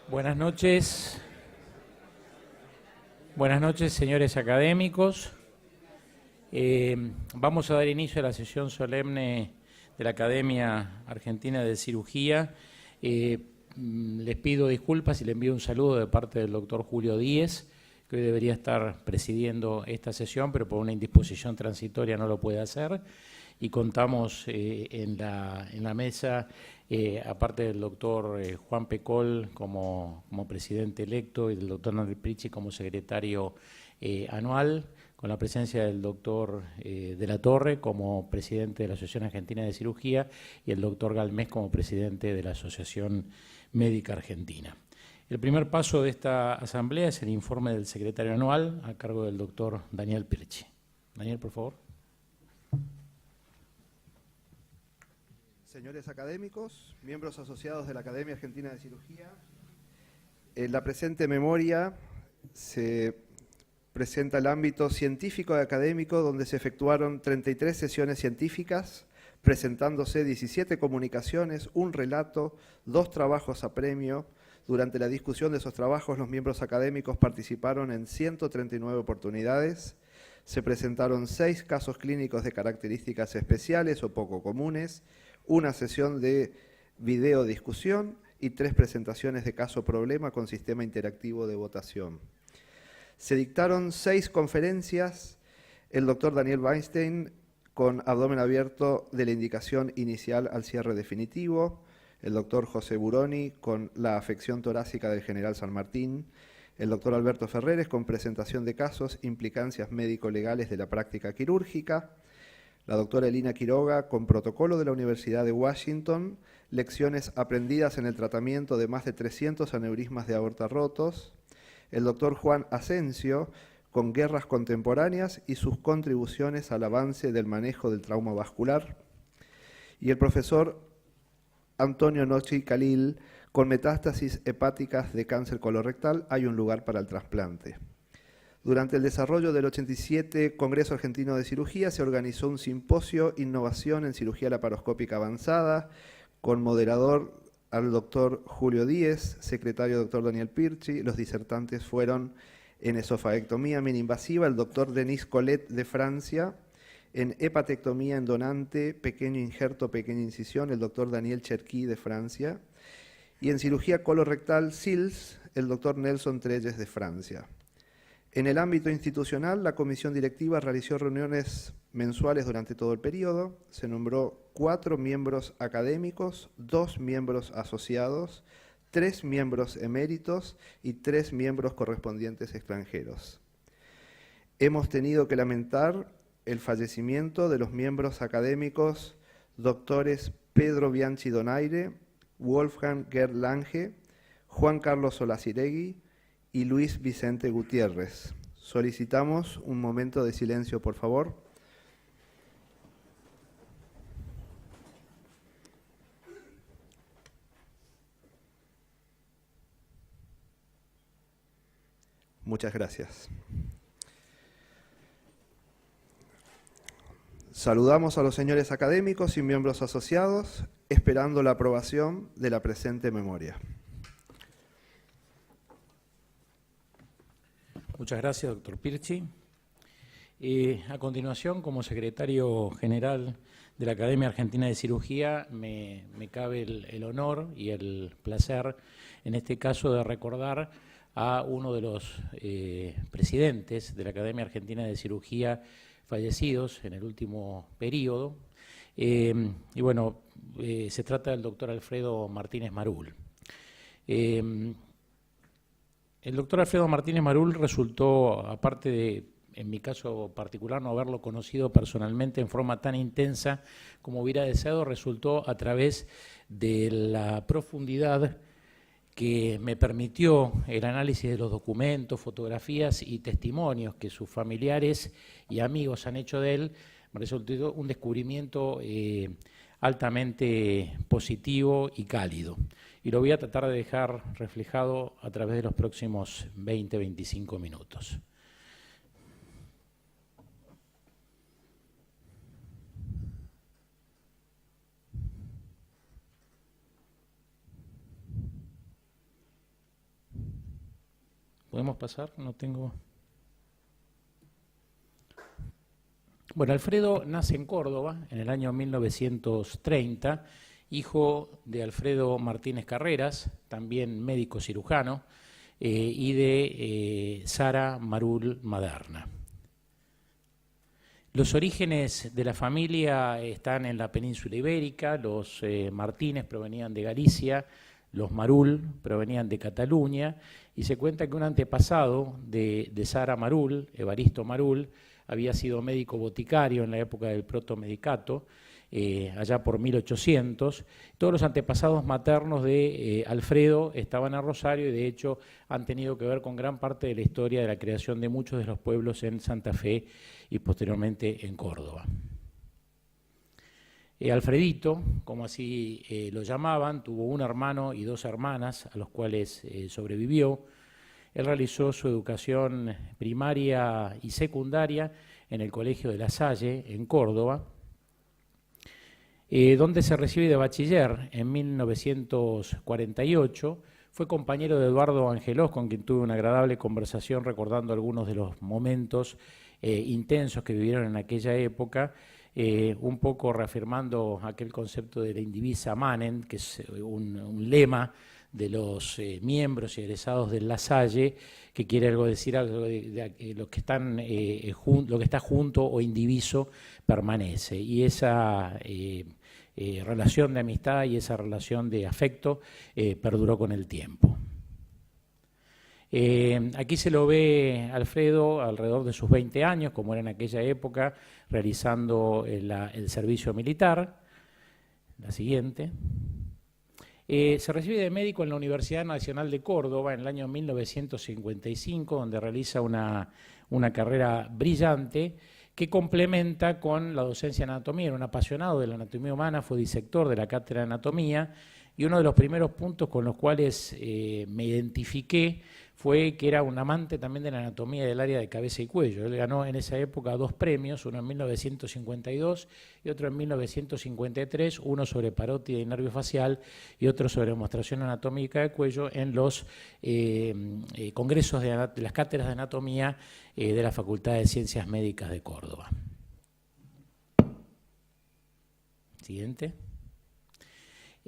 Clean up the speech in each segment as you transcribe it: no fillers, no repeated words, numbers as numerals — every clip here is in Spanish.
Buenas noches. Buenas noches, señores académicos. Vamos a dar inicio a la sesión solemne de la Academia Argentina de Cirugía. Les pido disculpas y le envío un saludo de parte del doctor Julio Díez, que hoy debería estar presidiendo esta sesión, pero por una indisposición transitoria no lo puede hacer. Y contamos en la mesa, aparte del doctor Juan Pecol como presidente electo y del doctor Daniel Pirchi como secretario anual, con la presencia del doctor de la Torre como presidente de la Asociación Argentina de Cirugía y el doctor Galmés como presidente de la Asociación Médica Argentina. El primer paso de esta asamblea es el informe del secretario anual a cargo del doctor Daniel Pirchi. Daniel, por favor. Señores académicos, miembros asociados de la Academia Argentina de Cirugía, en la presente memoria se presenta el ámbito científico y académico, donde se efectuaron 33 sesiones científicas, presentándose 17 comunicaciones, un relato, 2 trabajos a premio. Durante la discusión de esos trabajos, los miembros académicos participaron en 139 oportunidades. Se presentaron 6 casos clínicos de características especiales o poco comunes, una sesión de video discusión y 3 presentaciones de caso problema con sistema interactivo de votación. Se dictaron 6 conferencias, el doctor Daniel Weinstein con abdomen abierto de la indicación inicial al cierre definitivo, el doctor José Buroni con la afección torácica del general San Martín, el doctor Alberto Ferreres con presentación de casos, implicancias médico-legales de la práctica quirúrgica, la doctora Elina Quiroga con protocolo de la Universidad de Washington, lecciones aprendidas en el tratamiento de más de 300 aneurismas de aorta rotos, el doctor Juan Asensio con guerras contemporáneas y sus contribuciones al avance del manejo del trauma vascular, y el profesor Antonio Nochi Khalil con metástasis hepáticas de cáncer colorectal, hay un lugar para el trasplante. Durante el desarrollo del 87 Congreso Argentino de Cirugía se organizó un simposio Innovación en Cirugía Laparoscópica Avanzada, con moderador al doctor Julio Díez, secretario doctor Daniel Pirchi. Los disertantes fueron en esofaectomía mini-invasiva el doctor Denis Collet de Francia, en hepatectomía endonante, pequeño injerto, pequeña incisión, el doctor Daniel Cherqui de Francia, y en cirugía colorectal SILS, el doctor Nelson Trelles de Francia. En el ámbito institucional, la comisión directiva realizó reuniones mensuales durante todo el periodo. Se nombró 4 miembros académicos, 2 miembros asociados, 3 miembros eméritos y 3 miembros correspondientes extranjeros. Hemos tenido que lamentar el fallecimiento de los miembros académicos doctores Pedro Bianchi Donaire, Wolfgang Gerd Lange, Juan Carlos Solaciregui y Luis Vicente Gutiérrez. Solicitamos un momento de silencio, por favor. Muchas gracias. Saludamos a los señores académicos y miembros asociados, esperando la aprobación de la presente memoria. Muchas gracias, doctor Pirchi. A continuación, como secretario general de la Academia Argentina de Cirugía, me cabe el honor y el placer, en este caso, de recordar a uno de los presidentes de la Academia Argentina de Cirugía fallecidos en el último periodo. Y bueno, se trata del doctor Alfredo Martínez Marul. El doctor Alfredo Martínez Marul resultó, aparte de, en mi caso particular, no haberlo conocido personalmente en forma tan intensa como hubiera deseado, resultó a través de la profundidad que me permitió el análisis de los documentos, fotografías y testimonios que sus familiares y amigos han hecho de él. Me resultó un descubrimiento altamente positivo y cálido. Y lo voy a tratar de dejar reflejado a través de los próximos 20-25 minutos. ¿Podemos pasar? No tengo... Bueno, Alfredo nace en Córdoba en el año 1930, hijo de Alfredo Martínez Carreras, también médico cirujano, y de Sara Marul Maderna. Los orígenes de la familia están en la península ibérica. Los Martínez provenían de Galicia, los Marul provenían de Cataluña, y se cuenta que un antepasado de Sara Marul, Evaristo Marul, había sido médico boticario en la época del protomedicato, allá por 1800. Todos los antepasados maternos de Alfredo estaban en Rosario y de hecho han tenido que ver con gran parte de la historia de la creación de muchos de los pueblos en Santa Fe y posteriormente en Córdoba. Alfredito, como así lo llamaban, tuvo un hermano y dos hermanas a los cuales sobrevivió. Él realizó su educación primaria y secundaria en el Colegio de La Salle, en Córdoba, donde se recibe de bachiller en 1948. Fue compañero de Eduardo Angelós, con quien tuve una agradable conversación recordando algunos de los momentos intensos que vivieron en aquella época, un poco reafirmando aquel concepto de la indivisa manen, que es un lema de los miembros y egresados de La Salle, que quiere decir algo de lo que lo que está junto o indiviso permanece. Y esa relación de amistad y esa relación de afecto perduró con el tiempo. Aquí se lo ve Alfredo alrededor de sus 20 años, como era en aquella época, realizando el servicio militar. La siguiente. Se recibe de médico en la Universidad Nacional de Córdoba en el año 1955, donde realiza una carrera brillante que complementa con la docencia de anatomía. Era un apasionado de la anatomía humana, fue disector de la cátedra de anatomía, y uno de los primeros puntos con los cuales me identifiqué fue que era un amante también de la anatomía del área de cabeza y cuello. Él ganó en esa época 2 premios, uno en 1952 y otro en 1953, uno sobre parótida y nervio facial y otro sobre demostración anatómica de cuello en los congresos de las cátedras de anatomía de la Facultad de Ciencias Médicas de Córdoba. Siguiente.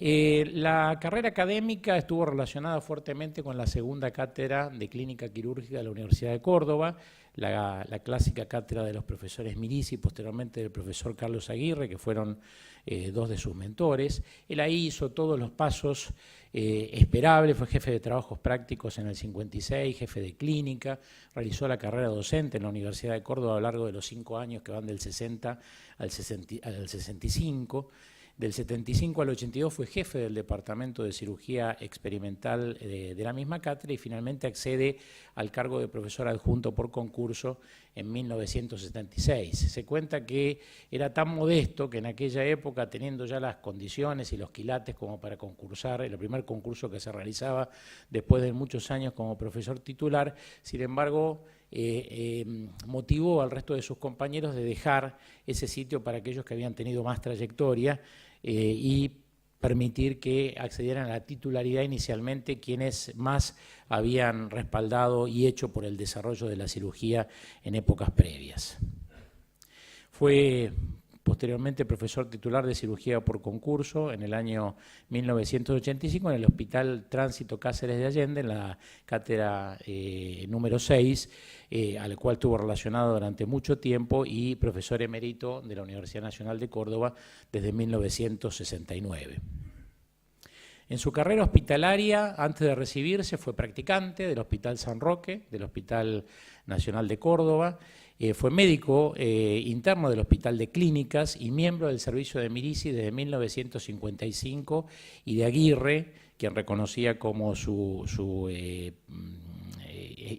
La carrera académica estuvo relacionada fuertemente con la segunda cátedra de clínica quirúrgica de la Universidad de Córdoba, la clásica cátedra de los profesores Mirisi y posteriormente del profesor Carlos Aguirre, que fueron 2 de sus mentores. Él ahí hizo todos los pasos esperables, fue jefe de trabajos prácticos en el 56, jefe de clínica, realizó la carrera docente en la Universidad de Córdoba a lo largo de los 5 años que van del 60 al 65. Del 75 al 82 fue jefe del Departamento de Cirugía Experimental de la misma cátedra y finalmente accede al cargo de profesor adjunto por concurso en 1976. Se cuenta que era tan modesto que en aquella época, teniendo ya las condiciones y los quilates como para concursar, el primer concurso que se realizaba después de muchos años como profesor titular, sin embargo, motivó al resto de sus compañeros de dejar ese sitio para aquellos que habían tenido más trayectoria y permitir que accedieran a la titularidad inicialmente quienes más habían respaldado y hecho por el desarrollo de la cirugía en épocas previas. Fue posteriormente profesor titular de cirugía por concurso en el año 1985 en el Hospital Tránsito Cáceres de Allende, en la cátedra número 6, al cual estuvo relacionado durante mucho tiempo y profesor emérito de la Universidad Nacional de Córdoba desde 1969. En su carrera hospitalaria, antes de recibirse, fue practicante del Hospital San Roque, del Hospital Nacional de Córdoba, fue médico interno del Hospital de Clínicas y miembro del servicio de Mirisi desde 1955 y de Aguirre, quien reconocía como su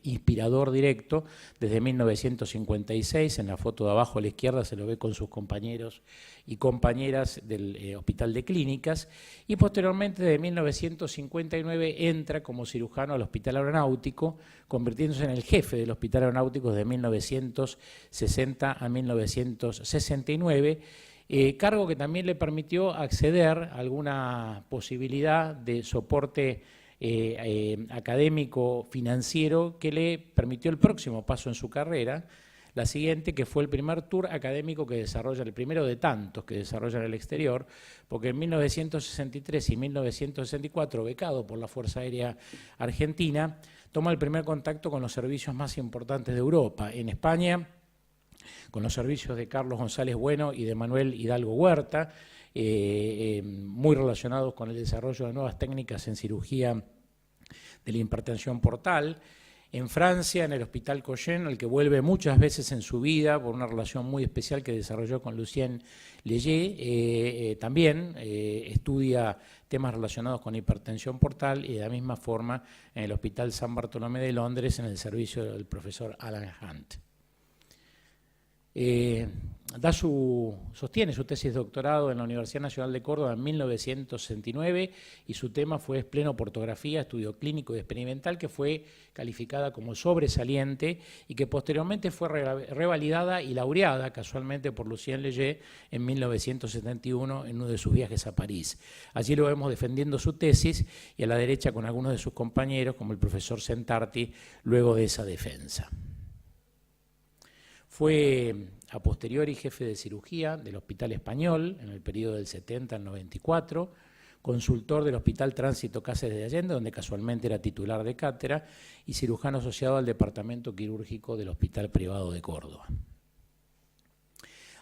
inspirador directo, desde 1956. En la foto de abajo a la izquierda se lo ve con sus compañeros y compañeras del Hospital de Clínicas, y posteriormente desde 1959 entra como cirujano al Hospital Aeronáutico, convirtiéndose en el jefe del Hospital Aeronáutico desde 1960 a 1969, cargo que también le permitió acceder a alguna posibilidad de soporte académico financiero que le permitió el próximo paso en su carrera, la siguiente, que fue el primer tour académico que desarrolla, el primero de tantos que desarrolla en el exterior, porque en 1963 y 1964, becado por la Fuerza Aérea Argentina, toma el primer contacto con los servicios más importantes de Europa. En España, con los servicios de Carlos González Bueno y de Manuel Hidalgo Huerta, muy relacionados con el desarrollo de nuevas técnicas en cirugía de la hipertensión portal. En Francia, en el Hospital Cochin, al que vuelve muchas veces en su vida por una relación muy especial que desarrolló con Lucien Leger, también estudia temas relacionados con hipertensión portal, y de la misma forma en el Hospital San Bartolomé de Londres, en el servicio del profesor Alan Hunt. Sostiene su tesis de doctorado en la Universidad Nacional de Córdoba en 1969 y su tema fue Esplenoportografía, estudio clínico y experimental, que fue calificada como sobresaliente y que posteriormente fue revalidada y laureada casualmente por Lucien Leger en 1971 en uno de sus viajes a París. Allí lo vemos defendiendo su tesis y a la derecha con algunos de sus compañeros como el profesor Sentarti luego de esa defensa. Fue a posteriori jefe de cirugía del Hospital Español en el periodo del 70 al 94, consultor del Hospital Tránsito Cáceres de Allende, donde casualmente era titular de cátedra, y cirujano asociado al Departamento Quirúrgico del Hospital Privado de Córdoba.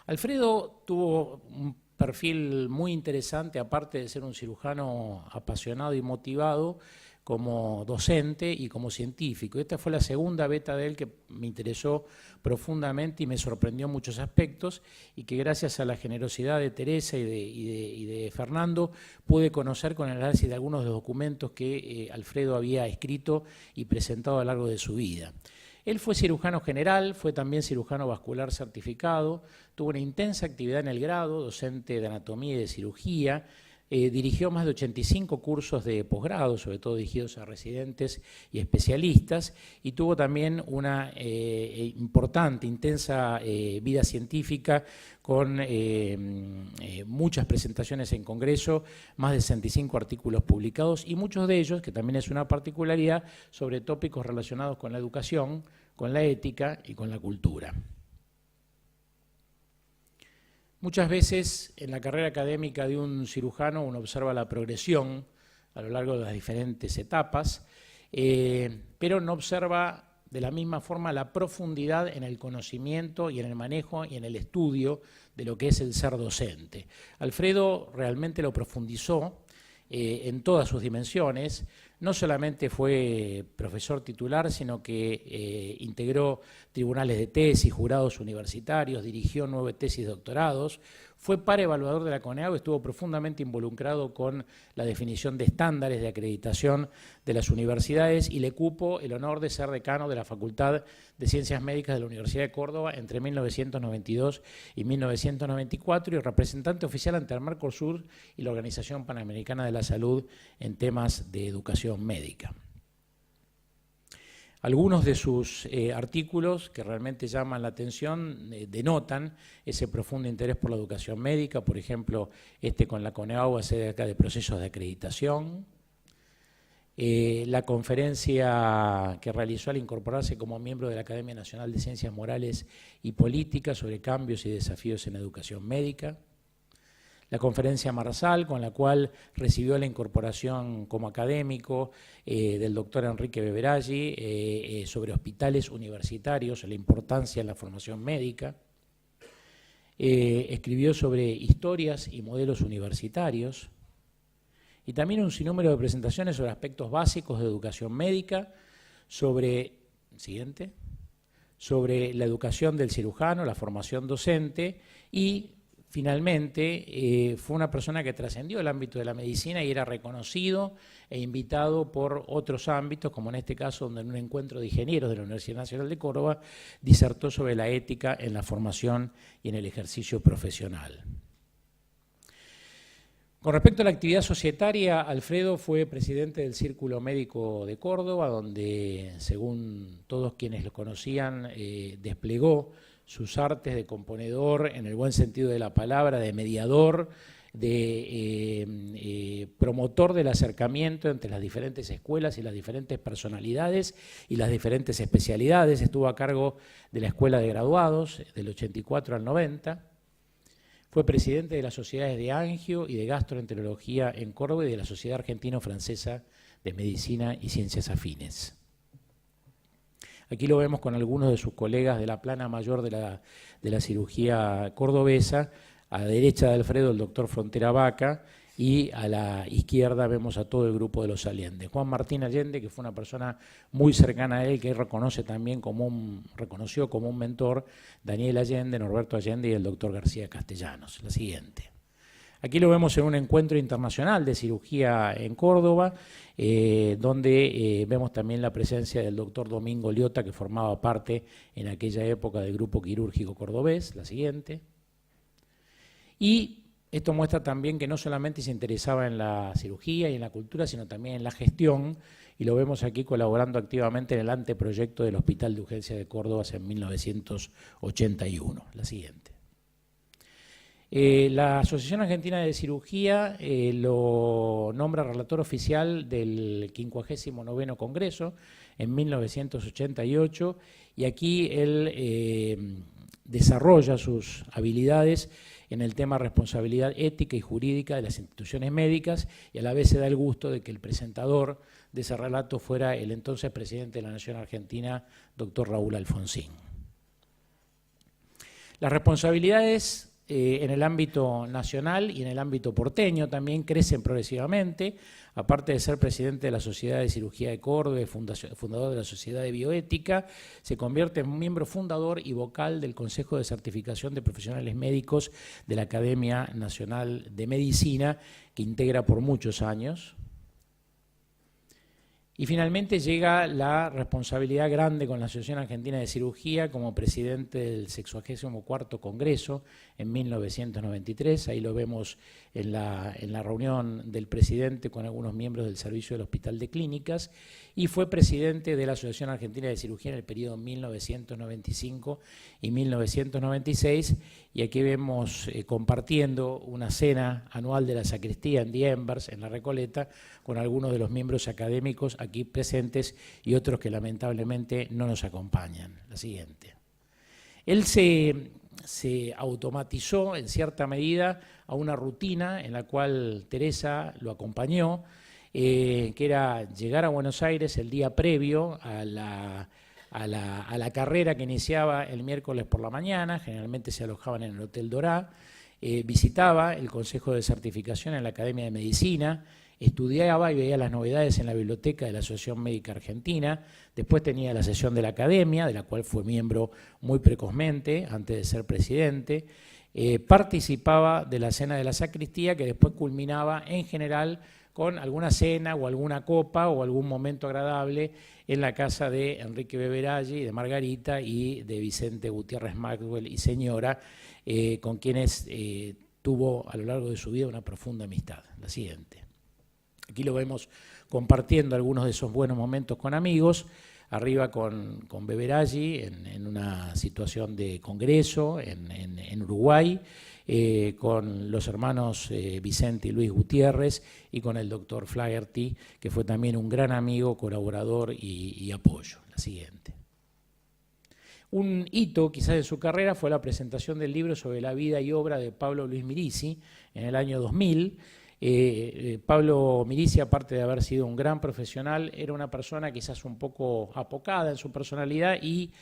Alfredo tuvo un perfil muy interesante, aparte de ser un cirujano apasionado y motivado, como docente y como científico. Esta fue la segunda beta de él que me interesó profundamente y me sorprendió en muchos aspectos, y que gracias a la generosidad de Teresa y de Fernando pude conocer con el análisis de algunos de los documentos que Alfredo había escrito y presentado a lo largo de su vida. Él fue cirujano general, fue también cirujano vascular certificado, tuvo una intensa actividad en el grado, docente de anatomía y de cirugía, dirigió más de 85 cursos de posgrado, sobre todo dirigidos a residentes y especialistas, y tuvo también una importante, intensa vida científica con muchas presentaciones en congreso, más de 65 artículos publicados, y muchos de ellos, que también es una particularidad, sobre tópicos relacionados con la educación, con la ética y con la cultura. Muchas veces en la carrera académica de un cirujano uno observa la progresión a lo largo de las diferentes etapas, pero no observa de la misma forma la profundidad en el conocimiento y en el manejo y en el estudio de lo que es el ser docente. Alfredo realmente lo profundizó en todas sus dimensiones. No solamente fue profesor titular, sino que integró tribunales de tesis, jurados universitarios, dirigió 9 tesis de doctorados, fue par evaluador de la CONEAU, estuvo profundamente involucrado con la definición de estándares de acreditación de las universidades, y le cupo el honor de ser decano de la Facultad de Ciencias Médicas de la Universidad de Córdoba entre 1992 y 1994, y representante oficial ante el Mercosur y la Organización Panamericana de la Salud en temas de educación médica. Algunos de sus artículos que realmente llaman la atención denotan ese profundo interés por la educación médica, por ejemplo, con la CONEAU acerca de procesos de acreditación, la conferencia que realizó al incorporarse como miembro de la Academia Nacional de Ciencias Morales y Políticas sobre cambios y desafíos en la educación médica, la conferencia Marsal, con la cual recibió la incorporación como académico del doctor Enrique Beveraggi sobre hospitales universitarios, la importancia de la formación médica. Escribió sobre historias y modelos universitarios, y también un sinnúmero de presentaciones sobre aspectos básicos de educación médica, sobre la educación del cirujano, la formación docente, y finalmente fue una persona que trascendió el ámbito de la medicina y era reconocido e invitado por otros ámbitos, como en este caso, donde en un encuentro de ingenieros de la Universidad Nacional de Córdoba disertó sobre la ética en la formación y en el ejercicio profesional. Con respecto a la actividad societaria, Alfredo fue presidente del Círculo Médico de Córdoba, donde, según todos quienes lo conocían, desplegó sus artes de componedor, en el buen sentido de la palabra, de mediador, de promotor del acercamiento entre las diferentes escuelas y las diferentes personalidades y las diferentes especialidades. Estuvo a cargo de la Escuela de Graduados del 84 al 90. Fue presidente de las sociedades de Angio y de Gastroenterología en Córdoba y de la Sociedad Argentino-Francesa de Medicina y Ciencias Afines. Aquí lo vemos con algunos de sus colegas de la plana mayor de la cirugía cordobesa. A la derecha de Alfredo, el doctor Frontera Vaca, y a la izquierda vemos a todo el grupo de los Allende. Juan Martín Allende, que fue una persona muy cercana a él, que él reconoció como un mentor, Daniel Allende, Norberto Allende y el doctor García Castellanos. La siguiente. Aquí lo vemos en un encuentro internacional de cirugía en Córdoba, donde vemos también la presencia del doctor Domingo Liotta, que formaba parte en aquella época del grupo quirúrgico cordobés. La siguiente. Y esto muestra también que no solamente se interesaba en la cirugía y en la cultura, sino también en la gestión, y lo vemos aquí colaborando activamente en el anteproyecto del Hospital de Urgencia de Córdoba en 1981. La siguiente. La Asociación Argentina de Cirugía lo nombra relator oficial del 59º Congreso en 1988, y aquí él desarrolla sus habilidades en el tema responsabilidad ética y jurídica de las instituciones médicas, y a la vez se da el gusto de que el presentador de ese relato fuera el entonces presidente de la Nación Argentina, doctor Raúl Alfonsín. Las responsabilidades en el ámbito nacional y en el ámbito porteño también crecen progresivamente. Aparte de ser presidente de la Sociedad de Cirugía de Córdoba y fundador de la Sociedad de Bioética, se convierte en miembro fundador y vocal del Consejo de Certificación de Profesionales Médicos de la Academia Nacional de Medicina, que integra por muchos años. Y finalmente llega la responsabilidad grande con la Asociación Argentina de Cirugía como presidente del 64º Congreso en 1993. Ahí lo vemos en la reunión del presidente con algunos miembros del servicio del Hospital de Clínicas, y fue presidente de la Asociación Argentina de Cirugía en el periodo 1995 y 1996. Y aquí vemos compartiendo una cena anual de la sacristía en Die Embers, en La Recoleta, con algunos de los miembros académicos aquí presentes y otros que lamentablemente no nos acompañan. La siguiente. Él se automatizó en cierta medida a una rutina en la cual Teresa lo acompañó, que era llegar a Buenos Aires el día previo a la carrera que iniciaba el miércoles por la mañana. Generalmente se alojaban en el Hotel Dorá, visitaba el Consejo de Certificación en la Academia de Medicina, estudiaba y veía las novedades en la biblioteca de la Asociación Médica Argentina. Después tenía la sesión de la Academia, de la cual fue miembro muy precozmente, antes de ser presidente. Participaba de la cena de la sacristía, que después culminaba en general con alguna cena o alguna copa o algún momento agradable en la casa de Enrique Beveraggi, de Margarita y de Vicente Gutiérrez Maxwell y señora, con quienes tuvo a lo largo de su vida una profunda amistad. La siguiente. Aquí lo vemos compartiendo algunos de esos buenos momentos con amigos, arriba con Beveraggi en una situación de congreso en Uruguay, con los hermanos Vicente y Luis Gutiérrez y con el doctor Flaherty, que fue también un gran amigo, colaborador y apoyo. La siguiente. Un hito quizás en su carrera fue la presentación del libro sobre la vida y obra de Pablo Luis Mirici en el año 2000. Pablo Mirici, aparte de haber sido un gran profesional, era una persona quizás un poco apocada en su personalidad, y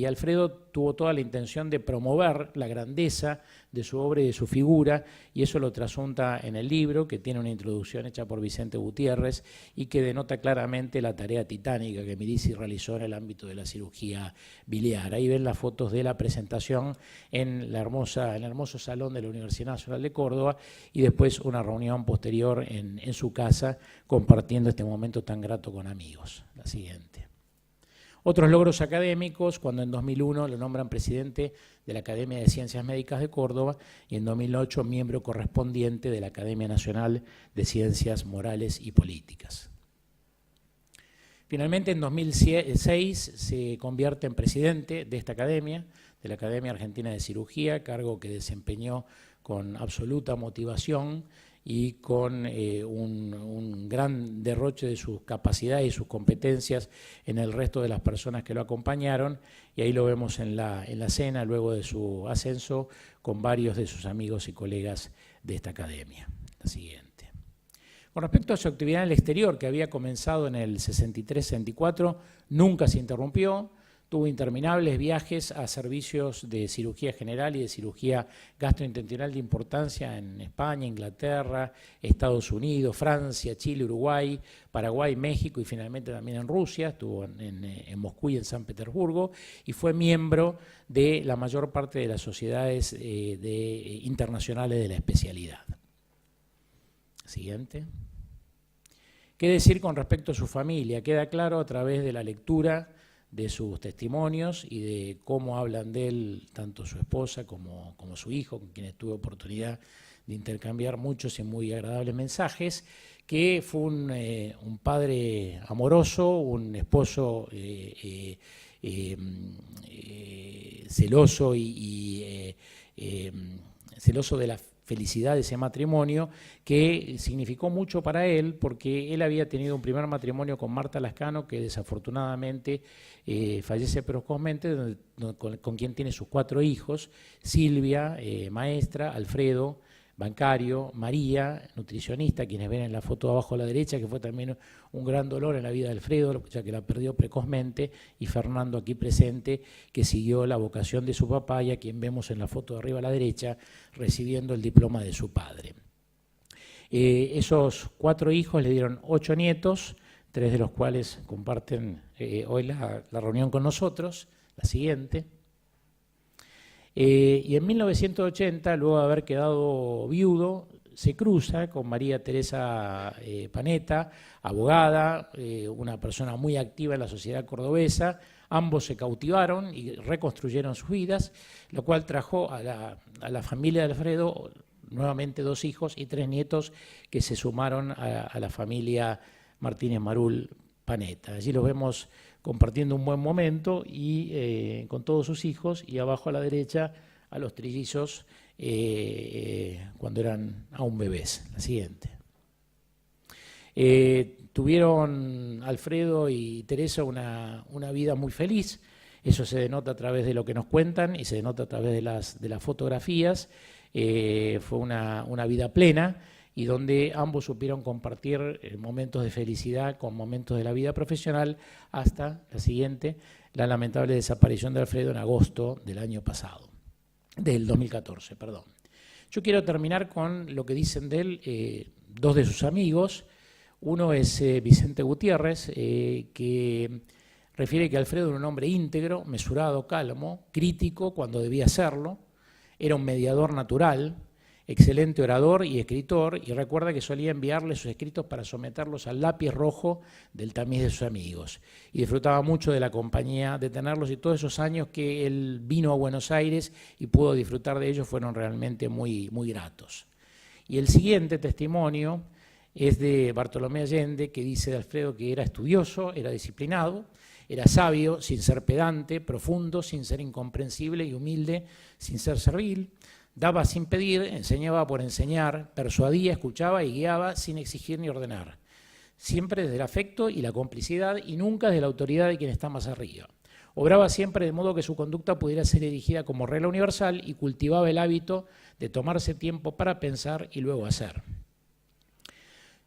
Alfredo tuvo toda la intención de promover la grandeza de su obra y de su figura, y eso lo trasunta en el libro, que tiene una introducción hecha por Vicente Gutiérrez y que denota claramente la tarea titánica que Mirici realizó en el ámbito de la cirugía biliar. Ahí ven las fotos de la presentación en el hermoso salón de la Universidad Nacional de Córdoba, y después una reunión posterior en su casa, compartiendo este momento tan grato con amigos. La siguiente. Otros logros académicos: cuando en 2001 lo nombran presidente de la Academia de Ciencias Médicas de Córdoba, y en 2008 miembro correspondiente de la Academia Nacional de Ciencias Morales y Políticas. Finalmente, en 2006 se convierte en presidente de esta academia, de la Academia Argentina de Cirugía, cargo que desempeñó con absoluta motivación y con un gran derroche de sus capacidades y sus competencias en el resto de las personas que lo acompañaron, y ahí lo vemos en la cena luego de su ascenso con varios de sus amigos y colegas de esta academia. La siguiente. Con respecto a su actividad en el exterior, que había comenzado en el 63-64, nunca se interrumpió. Tuvo interminables viajes a servicios de cirugía general y de cirugía gastrointestinal de importancia en España, Inglaterra, Estados Unidos, Francia, Chile, Uruguay, Paraguay, México y finalmente también en Rusia. Estuvo en Moscú y en San Petersburgo y fue miembro de la mayor parte de las sociedades internacionales de la especialidad. Siguiente. ¿Qué decir con respecto a su familia? Queda claro a través de la lectura de sus testimonios y de cómo hablan de él tanto su esposa como su hijo, con quienes tuve oportunidad de intercambiar muchos y muy agradables mensajes, que fue un padre amoroso, un esposo celoso celoso de la felicidad de ese matrimonio, que significó mucho para él porque él había tenido un primer matrimonio con Marta Lascano, que desafortunadamente fallece precozmente, con quien tiene sus 4 hijos: Silvia, maestra; Alfredo, bancario; María, nutricionista, quienes ven en la foto de abajo a la derecha, que fue también un gran dolor en la vida de Alfredo, ya que la perdió precozmente; y Fernando, aquí presente, que siguió la vocación de su papá y a quien vemos en la foto de arriba a la derecha recibiendo el diploma de su padre. Esos 4 hijos le dieron 8 nietos, 3 de los cuales comparten hoy la reunión con nosotros. La siguiente. Y en 1980, luego de haber quedado viudo, se cruza con María Teresa Panetta, abogada, una persona muy activa en la sociedad cordobesa. Ambos se cautivaron y reconstruyeron sus vidas, lo cual trajo a la familia de Alfredo nuevamente 2 hijos y 3 nietos que se sumaron a la familia Martínez Marul Panetta. Allí los vemos compartiendo un buen momento y con todos sus hijos, y abajo a la derecha a los trillizos cuando eran aún bebés. La siguiente. Tuvieron Alfredo y Teresa una vida muy feliz. Eso se denota a través de lo que nos cuentan y se denota a través de las fotografías. Fue una vida plena, y donde ambos supieron compartir momentos de felicidad con momentos de la vida profesional, hasta la siguiente, la lamentable desaparición de Alfredo en agosto del año pasado, del 2014, perdón. Yo quiero terminar con lo que dicen de él 2 de sus amigos. Uno es Vicente Gutiérrez, que refiere que Alfredo era un hombre íntegro, mesurado, calmo, crítico cuando debía serlo, era un mediador natural, excelente orador y escritor, y recuerda que solía enviarle sus escritos para someterlos al lápiz rojo del tamiz de sus amigos, y disfrutaba mucho de la compañía, de tenerlos, y todos esos años que él vino a Buenos Aires y pudo disfrutar de ellos fueron realmente muy, muy gratos. Y el siguiente testimonio es de Bartolomé Allende, que dice de Alfredo que era estudioso, era disciplinado, era sabio sin ser pedante, profundo sin ser incomprensible, y humilde sin ser servil. Daba sin pedir, enseñaba por enseñar, persuadía, escuchaba y guiaba sin exigir ni ordenar. Siempre desde el afecto y la complicidad, y nunca desde la autoridad de quien está más arriba. Obraba siempre de modo que su conducta pudiera ser erigida como regla universal, y cultivaba el hábito de tomarse tiempo para pensar y luego hacer.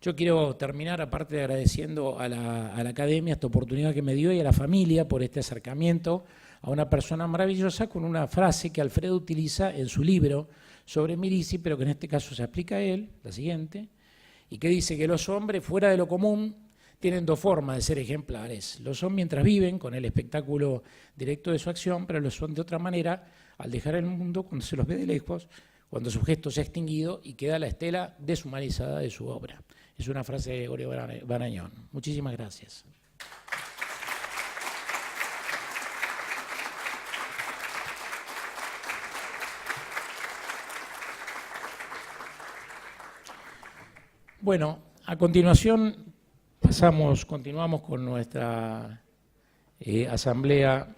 Yo quiero terminar, aparte de agradeciendo a la Academia esta oportunidad que me dio, y a la familia por este acercamiento a una persona maravillosa, con una frase que Alfredo utiliza en su libro sobre Mirici, pero que en este caso se aplica a él, la siguiente, y que dice que los hombres fuera de lo común tienen 2 formas de ser ejemplares. Lo son mientras viven, con el espectáculo directo de su acción, pero lo son de otra manera al dejar el mundo, cuando se los ve de lejos, cuando su gesto se ha extinguido y queda la estela deshumanizada de su obra. Es una frase de Gregorio Barañón. Muchísimas gracias. Bueno, a continuación Continuamos con nuestra asamblea,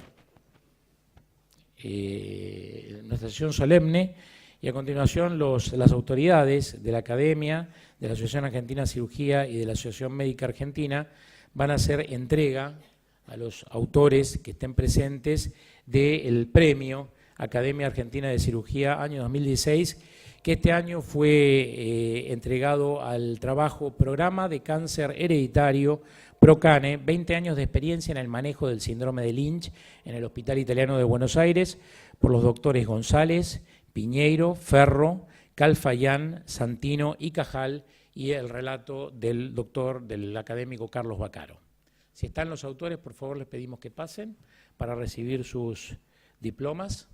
nuestra sesión solemne, y a continuación las autoridades de la Academia, de la Asociación Argentina de Cirugía y de la Asociación Médica Argentina van a hacer entrega a los autores que estén presentes del premio Academia Argentina de Cirugía año 2016, que este año fue entregado al trabajo Programa de Cáncer Hereditario PROCANE, 20 años de experiencia en el manejo del síndrome de Lynch en el Hospital Italiano de Buenos Aires, por los doctores González, Piñeiro, Ferro, Calfayán, Santino y Cajal, y el relato del académico Carlos Baccaro. Si están los autores, por favor les pedimos que pasen para recibir sus diplomas.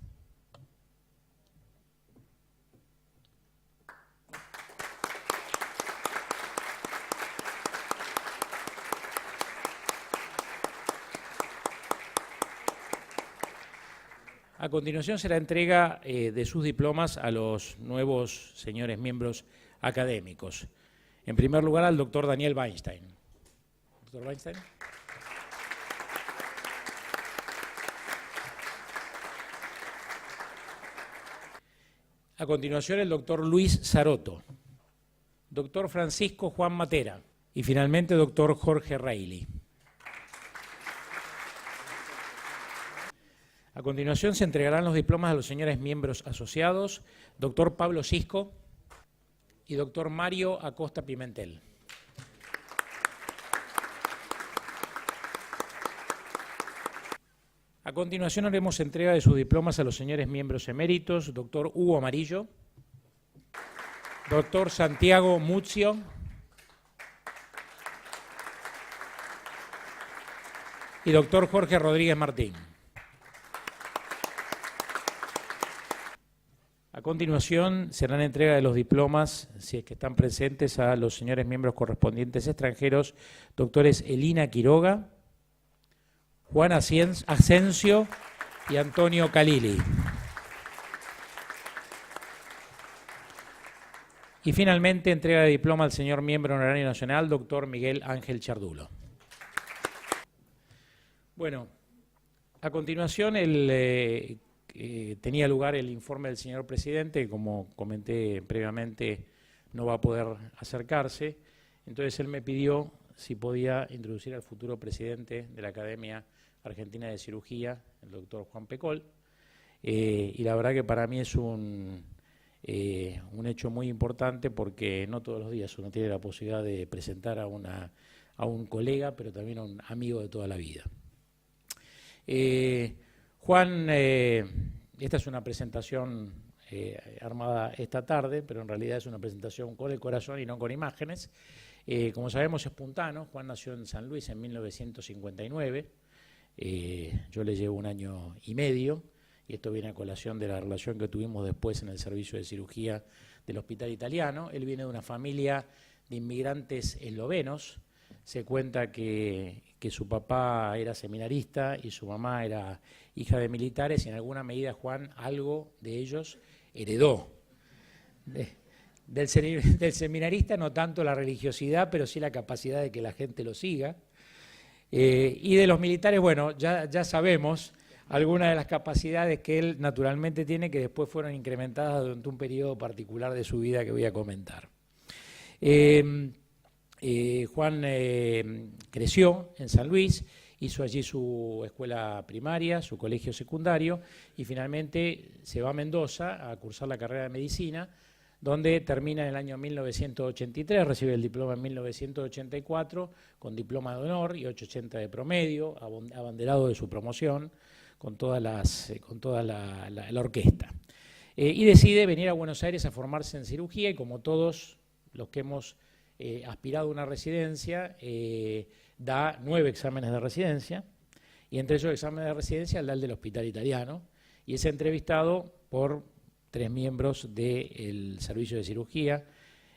A continuación será entrega de sus diplomas a los nuevos señores miembros académicos. En primer lugar, al doctor Daniel Weinstein. Doctor Weinstein. A continuación, el doctor Luis Sarotto. Doctor Francisco Juan Matera. Y finalmente, doctor Jorge Reilly. A continuación se entregarán los diplomas a los señores miembros asociados, doctor Pablo Cisco y doctor Mario Acosta Pimentel. A continuación haremos entrega de sus diplomas a los señores miembros eméritos, doctor Hugo Amarillo, doctor Santiago Muzio, y doctor Jorge Rodríguez Martín. A continuación serán entrega de los diplomas, si es que están presentes, a los señores miembros correspondientes extranjeros, doctores Elina Quiroga, Juan Asensio y Antonio Calili. Y finalmente entrega de diploma al señor miembro honorario nacional, doctor Miguel Ángel Chardulo. Bueno, a continuación tenía lugar el informe del señor presidente, que como comenté previamente no va a poder acercarse, entonces él me pidió si podía introducir al futuro presidente de la Academia Argentina de Cirugía, el doctor Juan Pecol, y la verdad que para mí es un hecho muy importante, porque no todos los días uno tiene la posibilidad de presentar a un colega, pero también a un amigo de toda la vida. Juan, esta es una presentación armada esta tarde, pero en realidad es una presentación con el corazón y no con imágenes. Como sabemos, es puntano. Juan nació en San Luis en 1959. Yo le llevo 1 año y medio, y esto viene a colación de la relación que tuvimos después en el servicio de cirugía del Hospital Italiano. Él viene de una familia de inmigrantes eslovenos. Se cuenta que su papá era seminarista y su mamá era hija de militares, y en alguna medida Juan algo de ellos heredó. Del seminarista no tanto la religiosidad, pero sí la capacidad de que la gente lo siga. Y de los militares, bueno, ya sabemos algunas de las capacidades que él naturalmente tiene, que después fueron incrementadas durante un periodo particular de su vida que voy a comentar. Juan creció en San Luis, hizo allí su escuela primaria, su colegio secundario, y finalmente se va a Mendoza a cursar la carrera de medicina, donde termina en el año 1983, recibe el diploma en 1984, con diploma de honor y 880 de promedio, abanderado de su promoción, con toda la orquesta. Y decide venir a Buenos Aires a formarse en cirugía, y como todos los que hemos aspirado a una residencia, da 9 exámenes de residencia, y entre esos exámenes de residencia da el del Hospital Italiano, y es entrevistado por 3 miembros del servicio de cirugía,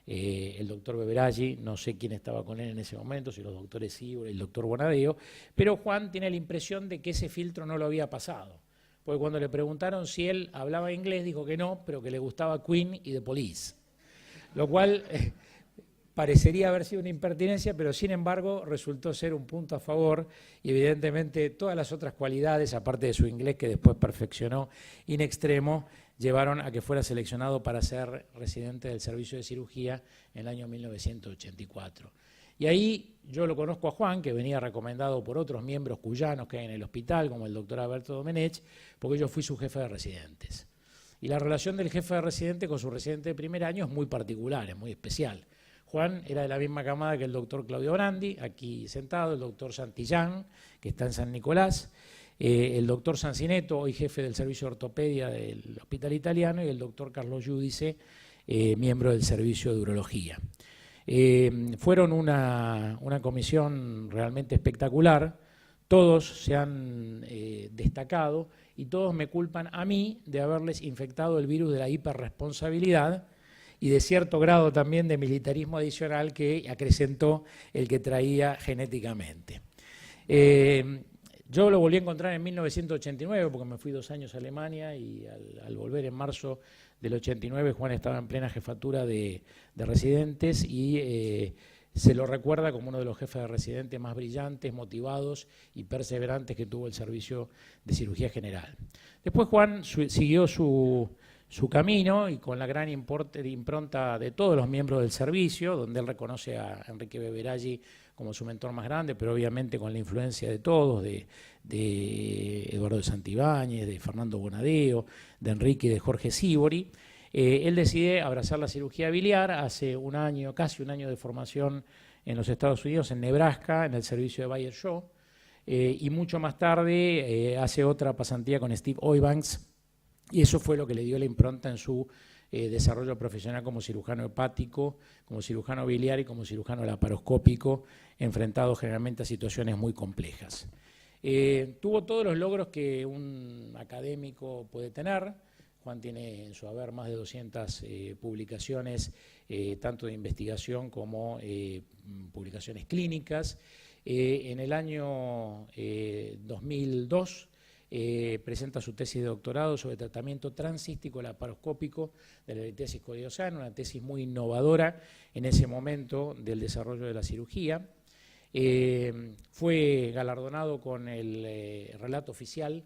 el doctor Beberaggi, no sé quién estaba con él en ese momento, si los doctores Ibor y el doctor Bonadeo, pero Juan tiene la impresión de que ese filtro no lo había pasado, porque cuando le preguntaron si él hablaba inglés, dijo que no, pero que le gustaba Queen y The Police, lo cual parecería haber sido una impertinencia, pero sin embargo resultó ser un punto a favor y evidentemente todas las otras cualidades, aparte de su inglés que después perfeccionó in extremo, llevaron a que fuera seleccionado para ser residente del servicio de cirugía en el año 1984. Y ahí yo lo conozco a Juan, que venía recomendado por otros miembros cuyanos que hay en el hospital, como el doctor Alberto Domenech, porque yo fui su jefe de residentes. Y la relación del jefe de residente con su residente de primer año es muy particular, es muy especial. Juan era de la misma camada que el doctor Claudio Brandi, aquí sentado, el doctor Santillán, que está en San Nicolás, el doctor Sancineto, hoy jefe del servicio de ortopedia del Hospital Italiano, y el doctor Carlos Giudice, miembro del servicio de urología. Fueron una comisión realmente espectacular, todos se han destacado y todos me culpan a mí de haberles infectado el virus de la hiperresponsabilidad y de cierto grado también de militarismo adicional que acrecentó el que traía genéticamente. Yo lo volví a encontrar en 1989 porque me fui 2 años a Alemania y al volver en marzo del 89 Juan estaba en plena jefatura de residentes y se lo recuerda como uno de los jefes de residentes más brillantes, motivados y perseverantes que tuvo el servicio de cirugía general. Después Juan siguió su camino y con la gran impronta de todos los miembros del servicio, donde él reconoce a Enrique Beberaggi como su mentor más grande, pero obviamente con la influencia de todos, de Eduardo de Santibáñez, de Fernando Bonadeo, de Enrique y de Jorge Sibori. Él decide abrazar la cirugía biliar, hace un año, casi un año de formación en los Estados Unidos, en Nebraska, en el servicio de Bayer Shaw, y mucho más tarde hace otra pasantía con Steve Eubanks, y eso fue lo que le dio la impronta en su desarrollo profesional como cirujano hepático, como cirujano biliar y como cirujano laparoscópico, enfrentado generalmente a situaciones muy complejas. Tuvo todos los logros que un académico puede tener. Juan tiene en su haber más de 200 publicaciones, tanto de investigación como publicaciones clínicas. En el año 2002 presenta su tesis de doctorado sobre tratamiento transcístico laparoscópico de la tesis coriosana, una tesis muy innovadora en ese momento del desarrollo de la cirugía. Fue galardonado con el relato oficial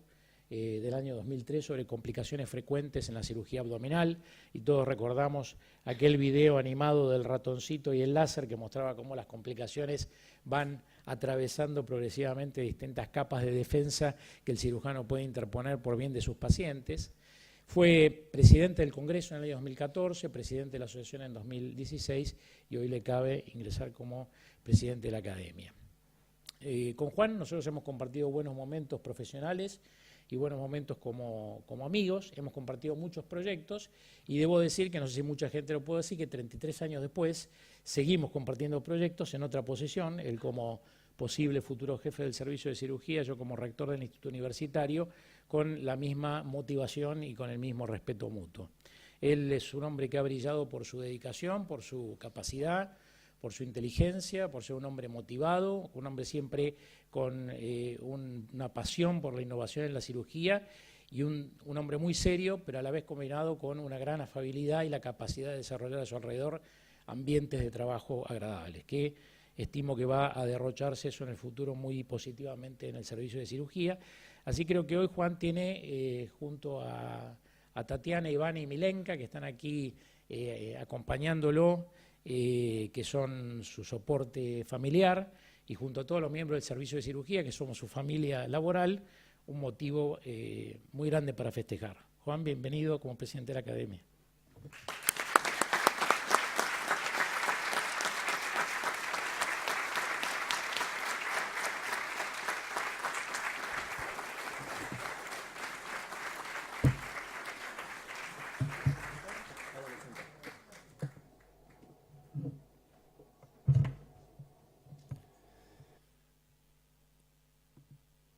del año 2003 sobre complicaciones frecuentes en la cirugía abdominal, y todos recordamos aquel video animado del ratoncito y el láser que mostraba cómo las complicaciones van atravesando progresivamente distintas capas de defensa que el cirujano puede interponer por bien de sus pacientes. Fue presidente del Congreso en el año 2014, presidente de la Asociación en 2016 y hoy le cabe ingresar como presidente de la Academia. Con Juan nosotros hemos compartido buenos momentos profesionales y buenos momentos como amigos, hemos compartido muchos proyectos y debo decir que, no sé si mucha gente lo puede decir, que 33 años después seguimos compartiendo proyectos en otra posición, él como posible futuro jefe del servicio de cirugía, yo como rector del Instituto Universitario, con la misma motivación y con el mismo respeto mutuo. Él es un hombre que ha brillado por su dedicación, por su capacidad, por su inteligencia, por ser un hombre motivado, un hombre siempre con una pasión por la innovación en la cirugía y un hombre muy serio, pero a la vez combinado con una gran afabilidad y la capacidad de desarrollar a su alrededor ambientes de trabajo agradables, que estimo que va a derrocharse eso en el futuro muy positivamente en el servicio de cirugía. Así creo que hoy Juan tiene, junto a Tatiana, Iván y Milenka, que están aquí acompañándolo, que son su soporte familiar, y junto a todos los miembros del servicio de cirugía, que somos su familia laboral, un motivo muy grande para festejar. Juan, bienvenido como presidente de la Academia.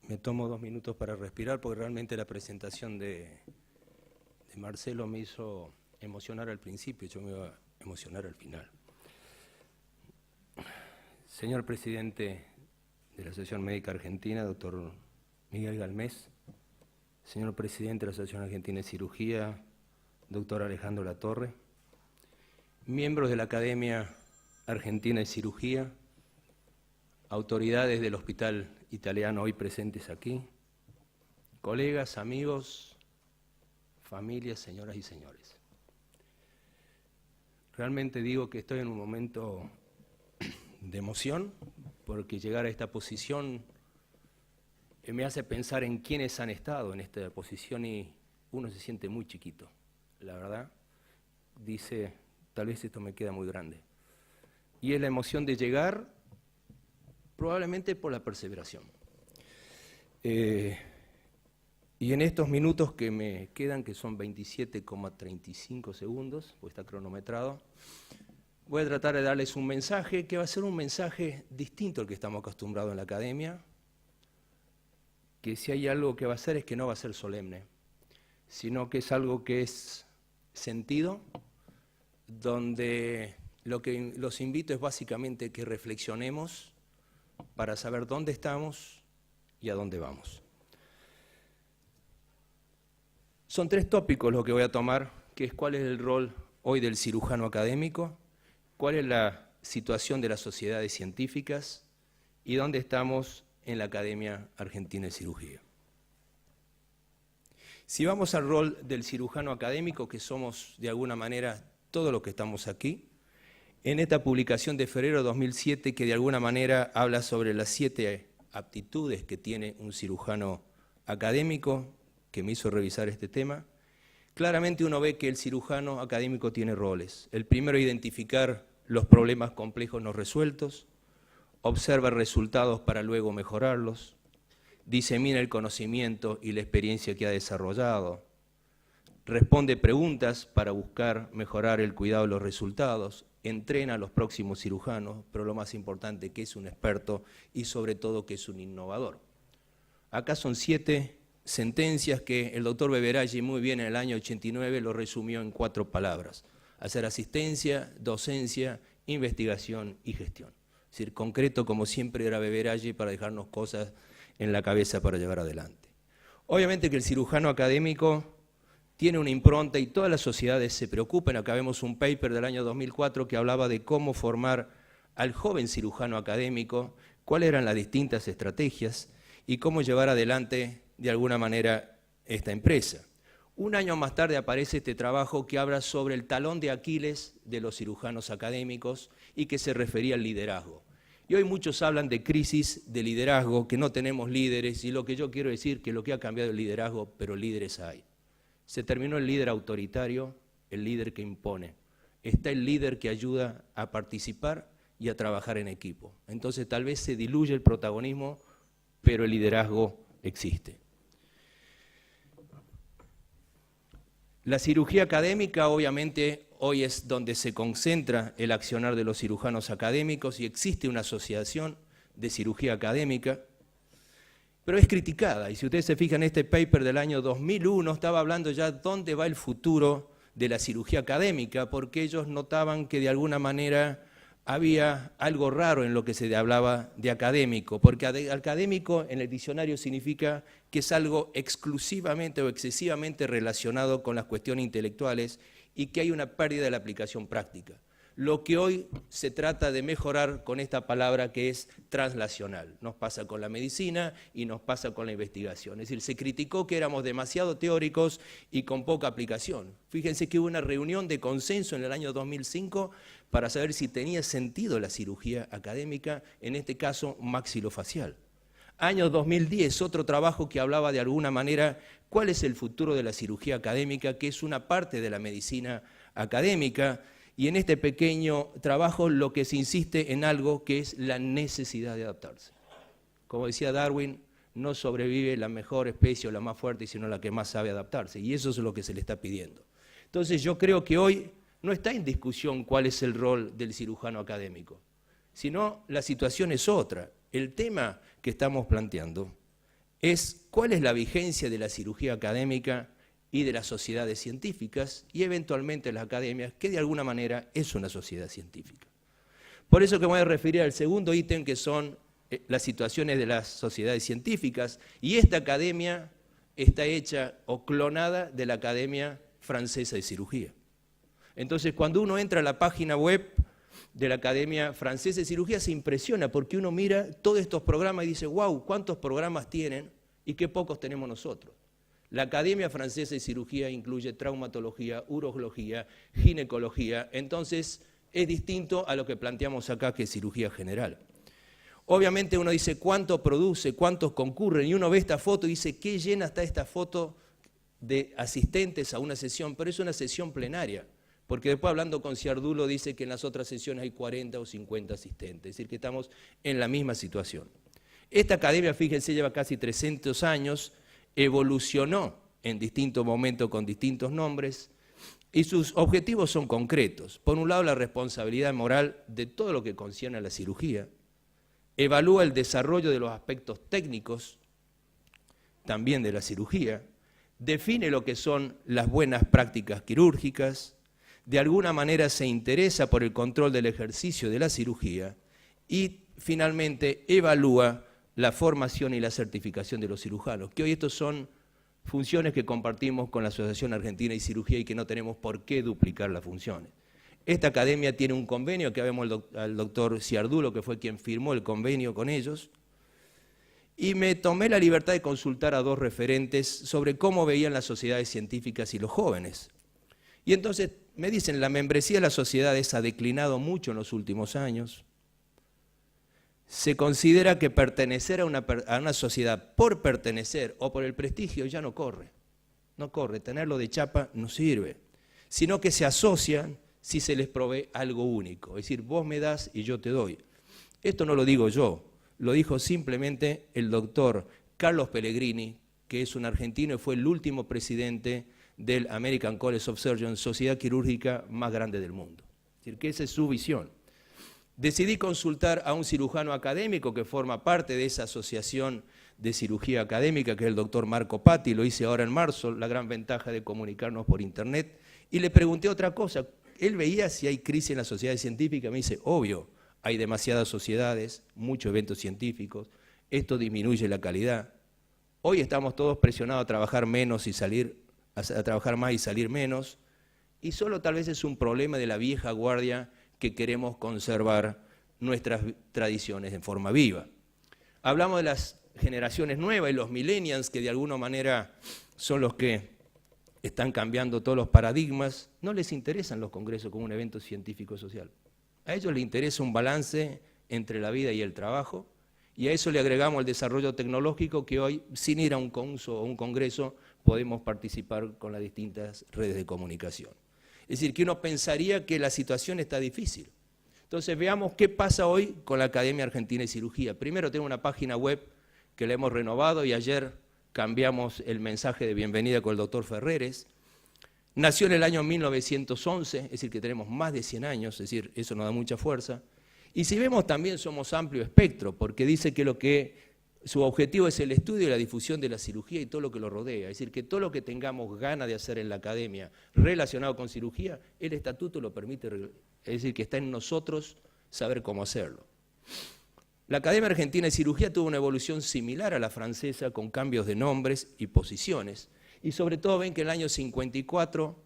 Me tomo 2 minutos para respirar porque realmente la presentación de Marcelo me hizo emocionar al principio y yo me iba a emocionar al final. Señor presidente de la Asociación Médica Argentina, doctor Miguel Galmés, señor presidente de la Asociación Argentina de Cirugía, doctor Alejandro Latorre, miembros de la Academia Argentina de Cirugía, autoridades del Hospital Italiano hoy presentes aquí, colegas, amigos, familias, señoras y señores. Realmente digo que estoy en un momento de emoción, porque llegar a esta posición me hace pensar en quiénes han estado en esta posición y uno se siente muy chiquito, la verdad. Dice, tal vez esto me queda muy grande. Y es la emoción de llegar, probablemente por la perseveración. Y en estos minutos que me quedan, que son 27,35 segundos, pues está cronometrado, voy a tratar de darles un mensaje que va a ser un mensaje distinto al que estamos acostumbrados en la academia, que si hay algo que va a hacer es que no va a ser solemne, sino que es algo que es sentido, donde lo que los invito es básicamente que reflexionemos para saber dónde estamos y a dónde vamos. Son 3 tópicos los que voy a tomar, que es cuál es el rol hoy del cirujano académico, cuál es la situación de las sociedades científicas y dónde estamos en la Academia Argentina de Cirugía. Si vamos al rol del cirujano académico, que somos de alguna manera todos los que estamos aquí, en esta publicación de febrero de 2007, que de alguna manera habla sobre las 7 aptitudes que tiene un cirujano académico, que me hizo revisar este tema, claramente uno ve que el cirujano académico tiene roles. El primero, identificar los problemas complejos no resueltos, observa resultados para luego mejorarlos, disemina el conocimiento y la experiencia que ha desarrollado, responde preguntas para buscar mejorar el cuidado de los resultados, entrena a los próximos cirujanos, pero lo más importante, que es un experto y sobre todo que es un innovador. Acá son 7 sentencias que el doctor Beveraggi muy bien en el año 89 lo resumió en 4 palabras: hacer asistencia, docencia, investigación y gestión. Es decir, concreto como siempre era Beveraggi para dejarnos cosas en la cabeza para llevar adelante. Obviamente que el cirujano académico tiene una impronta y todas las sociedades se preocupan. Acá vemos un paper del año 2004 que hablaba de cómo formar al joven cirujano académico, cuáles eran las distintas estrategias y cómo llevar adelante de alguna manera esta empresa. Un año más tarde aparece este trabajo que habla sobre el talón de Aquiles de los cirujanos académicos y que se refería al liderazgo. Y hoy muchos hablan de crisis de liderazgo, que no tenemos líderes, y lo que yo quiero decir que lo que ha cambiado el liderazgo, pero líderes hay. Se terminó el líder autoritario, el líder que impone. Está el líder que ayuda a participar y a trabajar en equipo. Entonces tal vez se diluye el protagonismo, pero el liderazgo existe. La cirugía académica, obviamente, hoy es donde se concentra el accionar de los cirujanos académicos y existe una asociación de cirugía académica, pero es criticada. Y si ustedes se fijan, este paper del año 2001 estaba hablando ya dónde va el futuro de la cirugía académica, porque ellos notaban que de alguna manera había algo raro en lo que se hablaba de académico, porque académico en el diccionario significa que es algo exclusivamente o excesivamente relacionado con las cuestiones intelectuales y que hay una pérdida de la aplicación práctica. Lo que hoy se trata de mejorar con esta palabra que es translacional. Nos pasa con la medicina y nos pasa con la investigación. Es decir, se criticó que éramos demasiado teóricos y con poca aplicación. Fíjense que hubo una reunión de consenso en el año 2005 para saber si tenía sentido la cirugía académica, en este caso maxilofacial. Año 2010, otro trabajo que hablaba de alguna manera cuál es el futuro de la cirugía académica, que es una parte de la medicina académica, y en este pequeño trabajo lo que se insiste en algo que es la necesidad de adaptarse. Como decía Darwin, no sobrevive la mejor especie o la más fuerte, sino la que más sabe adaptarse, y eso es lo que se le está pidiendo. Entonces yo creo que hoy no está en discusión cuál es el rol del cirujano académico, sino la situación es otra. El tema que estamos planteando es cuál es la vigencia de la cirugía académica y de las sociedades científicas y eventualmente las academias, que de alguna manera es una sociedad científica. Por eso que me voy a referir al segundo ítem, que son las situaciones de las sociedades científicas, y esta academia está hecha o clonada de la Academia Francesa de Cirugía. Entonces, cuando uno entra a la página web de la Academia Francesa de Cirugía se impresiona porque uno mira todos estos programas y dice, wow, ¿cuántos programas tienen y qué pocos tenemos nosotros? La Academia Francesa de Cirugía incluye traumatología, urología, ginecología, entonces es distinto a lo que planteamos acá, que es cirugía general. Obviamente uno dice, ¿cuánto produce? ¿Cuántos concurren? Y uno ve esta foto y dice, ¿qué llena está esta foto de asistentes a una sesión? Pero es una sesión plenaria, porque después hablando con Ciardulo dice que en las otras sesiones hay 40 o 50 asistentes, es decir, que estamos en la misma situación. Esta academia, fíjense, lleva casi 300 años, evolucionó en distintos momentos con distintos nombres y sus objetivos son concretos. Por un lado, la responsabilidad moral de todo lo que concierne a la cirugía, evalúa el desarrollo de los aspectos técnicos también de la cirugía, define lo que son las buenas prácticas quirúrgicas, de alguna manera se interesa por el control del ejercicio de la cirugía y finalmente evalúa la formación y la certificación de los cirujanos, que hoy estos son funciones que compartimos con la Asociación Argentina de Cirugía y que no tenemos por qué duplicar las funciones. Esta academia tiene un convenio, que vemos al doctor Ciardulo, que fue quien firmó el convenio con ellos, y me tomé la libertad de consultar a dos referentes sobre cómo veían las sociedades científicas y los jóvenes. Y entonces me dicen, la membresía de las sociedades ha declinado mucho en los últimos años. Se considera que pertenecer a una sociedad por pertenecer o por el prestigio ya no corre. No corre, tenerlo de chapa no sirve, sino que se asocian si se les provee algo único. Es decir, vos me das y yo te doy. Esto no lo digo yo, lo dijo simplemente el doctor Carlos Pellegrini, que es un argentino y fue el último presidente del American College of Surgeons, sociedad quirúrgica más grande del mundo. Es decir, que esa es su visión. Decidí consultar a un cirujano académico que forma parte de esa asociación de cirugía académica, que es el doctor Marco Patti, lo hice ahora en marzo, la gran ventaja de comunicarnos por internet, y le pregunté otra cosa. Él veía si hay crisis en las sociedades científicas, me dice, obvio, hay demasiadas sociedades, muchos eventos científicos, esto disminuye la calidad. Hoy estamos todos presionados a trabajar menos y a trabajar más y salir menos, y solo tal vez es un problema de la vieja guardia que queremos conservar nuestras tradiciones en forma viva. Hablamos de las generaciones nuevas y los millennials, que de alguna manera son los que están cambiando todos los paradigmas. No les interesan los congresos como un evento científico-social. A ellos les interesa un balance entre la vida y el trabajo, y a eso le agregamos el desarrollo tecnológico que hoy, sin ir a un curso o un congreso, podemos participar con las distintas redes de comunicación. Es decir, que uno pensaría que la situación está difícil. Entonces veamos qué pasa hoy con la Academia Argentina de Cirugía. Primero tengo una página web que la hemos renovado y ayer cambiamos el mensaje de bienvenida con el doctor Ferreres. Nació en el año 1911, es decir, que tenemos más de 100 años, es decir, eso nos da mucha fuerza. Y si vemos también somos amplio espectro, porque dice que su objetivo es el estudio y la difusión de la cirugía y todo lo que lo rodea. Es decir, que todo lo que tengamos ganas de hacer en la academia relacionado con cirugía, el estatuto lo permite, es decir, que está en nosotros saber cómo hacerlo. La Academia Argentina de Cirugía tuvo una evolución similar a la francesa, con cambios de nombres y posiciones. Y sobre todo ven que en el año 54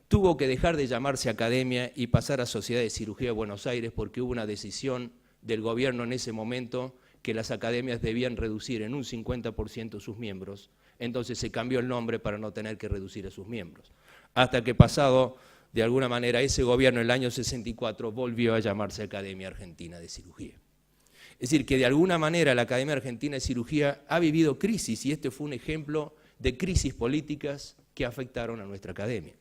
tuvo que dejar de llamarse Academia y pasar a Sociedad de Cirugía de Buenos Aires, porque hubo una decisión del gobierno en ese momento que las academias debían reducir en un 50% sus miembros, entonces se cambió el nombre para no tener que reducir a sus miembros. Hasta que pasado, de alguna manera, ese gobierno en el año 64 volvió a llamarse Academia Argentina de Cirugía. Es decir, que de alguna manera la Academia Argentina de Cirugía ha vivido crisis y este fue un ejemplo de crisis políticas que afectaron a nuestra academia.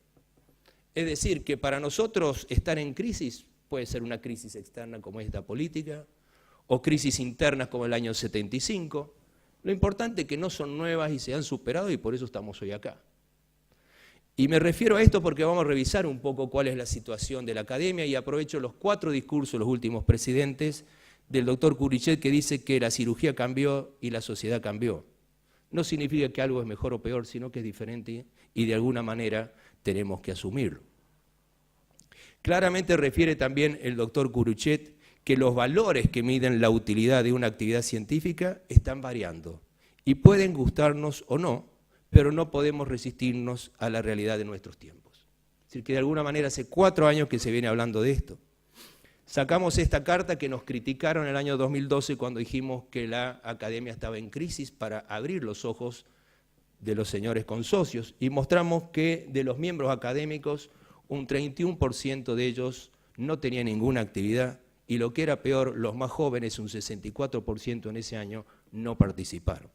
Es decir, que para nosotros estar en crisis puede ser una crisis externa como esta política, o crisis internas como el año 75. Lo importante es que no son nuevas y se han superado y por eso estamos hoy acá. Y me refiero a esto porque vamos a revisar un poco cuál es la situación de la academia y aprovecho los 4 discursos de los últimos presidentes del doctor Curichet, que dice que la cirugía cambió y la sociedad cambió. No significa que algo es mejor o peor, sino que es diferente y de alguna manera tenemos que asumirlo. Claramente refiere también el doctor Curichet que los valores que miden la utilidad de una actividad científica están variando y pueden gustarnos o no, pero no podemos resistirnos a la realidad de nuestros tiempos. Es decir, que de alguna manera hace 4 años que se viene hablando de esto. Sacamos esta carta que nos criticaron en el año 2012 cuando dijimos que la academia estaba en crisis para abrir los ojos de los señores consocios y mostramos que de los miembros académicos un 31% de ellos no tenía ninguna actividad y lo que era peor, los más jóvenes, un 64% en ese año, no participaron.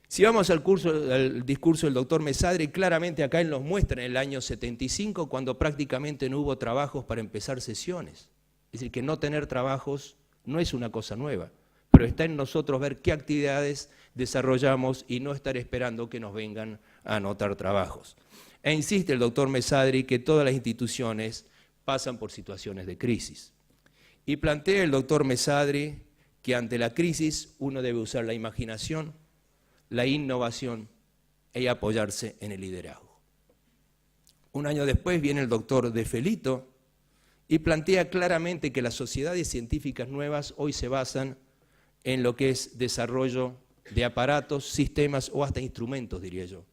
Si vamos al discurso del doctor Mesadri, claramente acá él nos muestra en el año 75 cuando prácticamente no hubo trabajos para empezar sesiones. Es decir, que no tener trabajos no es una cosa nueva, pero está en nosotros ver qué actividades desarrollamos y no estar esperando que nos vengan a anotar trabajos. E insiste el doctor Mesadri que todas las instituciones pasan por situaciones de crisis. Y plantea el doctor Mesadri que ante la crisis uno debe usar la imaginación, la innovación y apoyarse en el liderazgo. Un año después viene el doctor De Felito y plantea claramente que las sociedades científicas nuevas hoy se basan en lo que es desarrollo de aparatos, sistemas o hasta instrumentos, diría yo,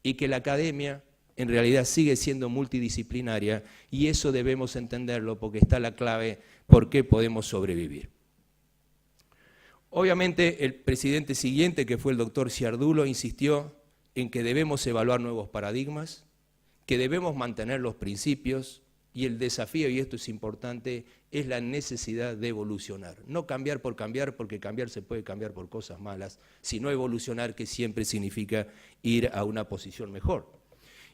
y que la academia en realidad sigue siendo multidisciplinaria y eso debemos entenderlo porque está la clave por qué podemos sobrevivir. Obviamente el presidente siguiente, que fue el doctor Ciardulo, insistió en que debemos evaluar nuevos paradigmas, que debemos mantener los principios y el desafío, y esto es importante, es la necesidad de evolucionar. No cambiar por cambiar, porque cambiar se puede cambiar por cosas malas, sino evolucionar, que siempre significa ir a una posición mejor.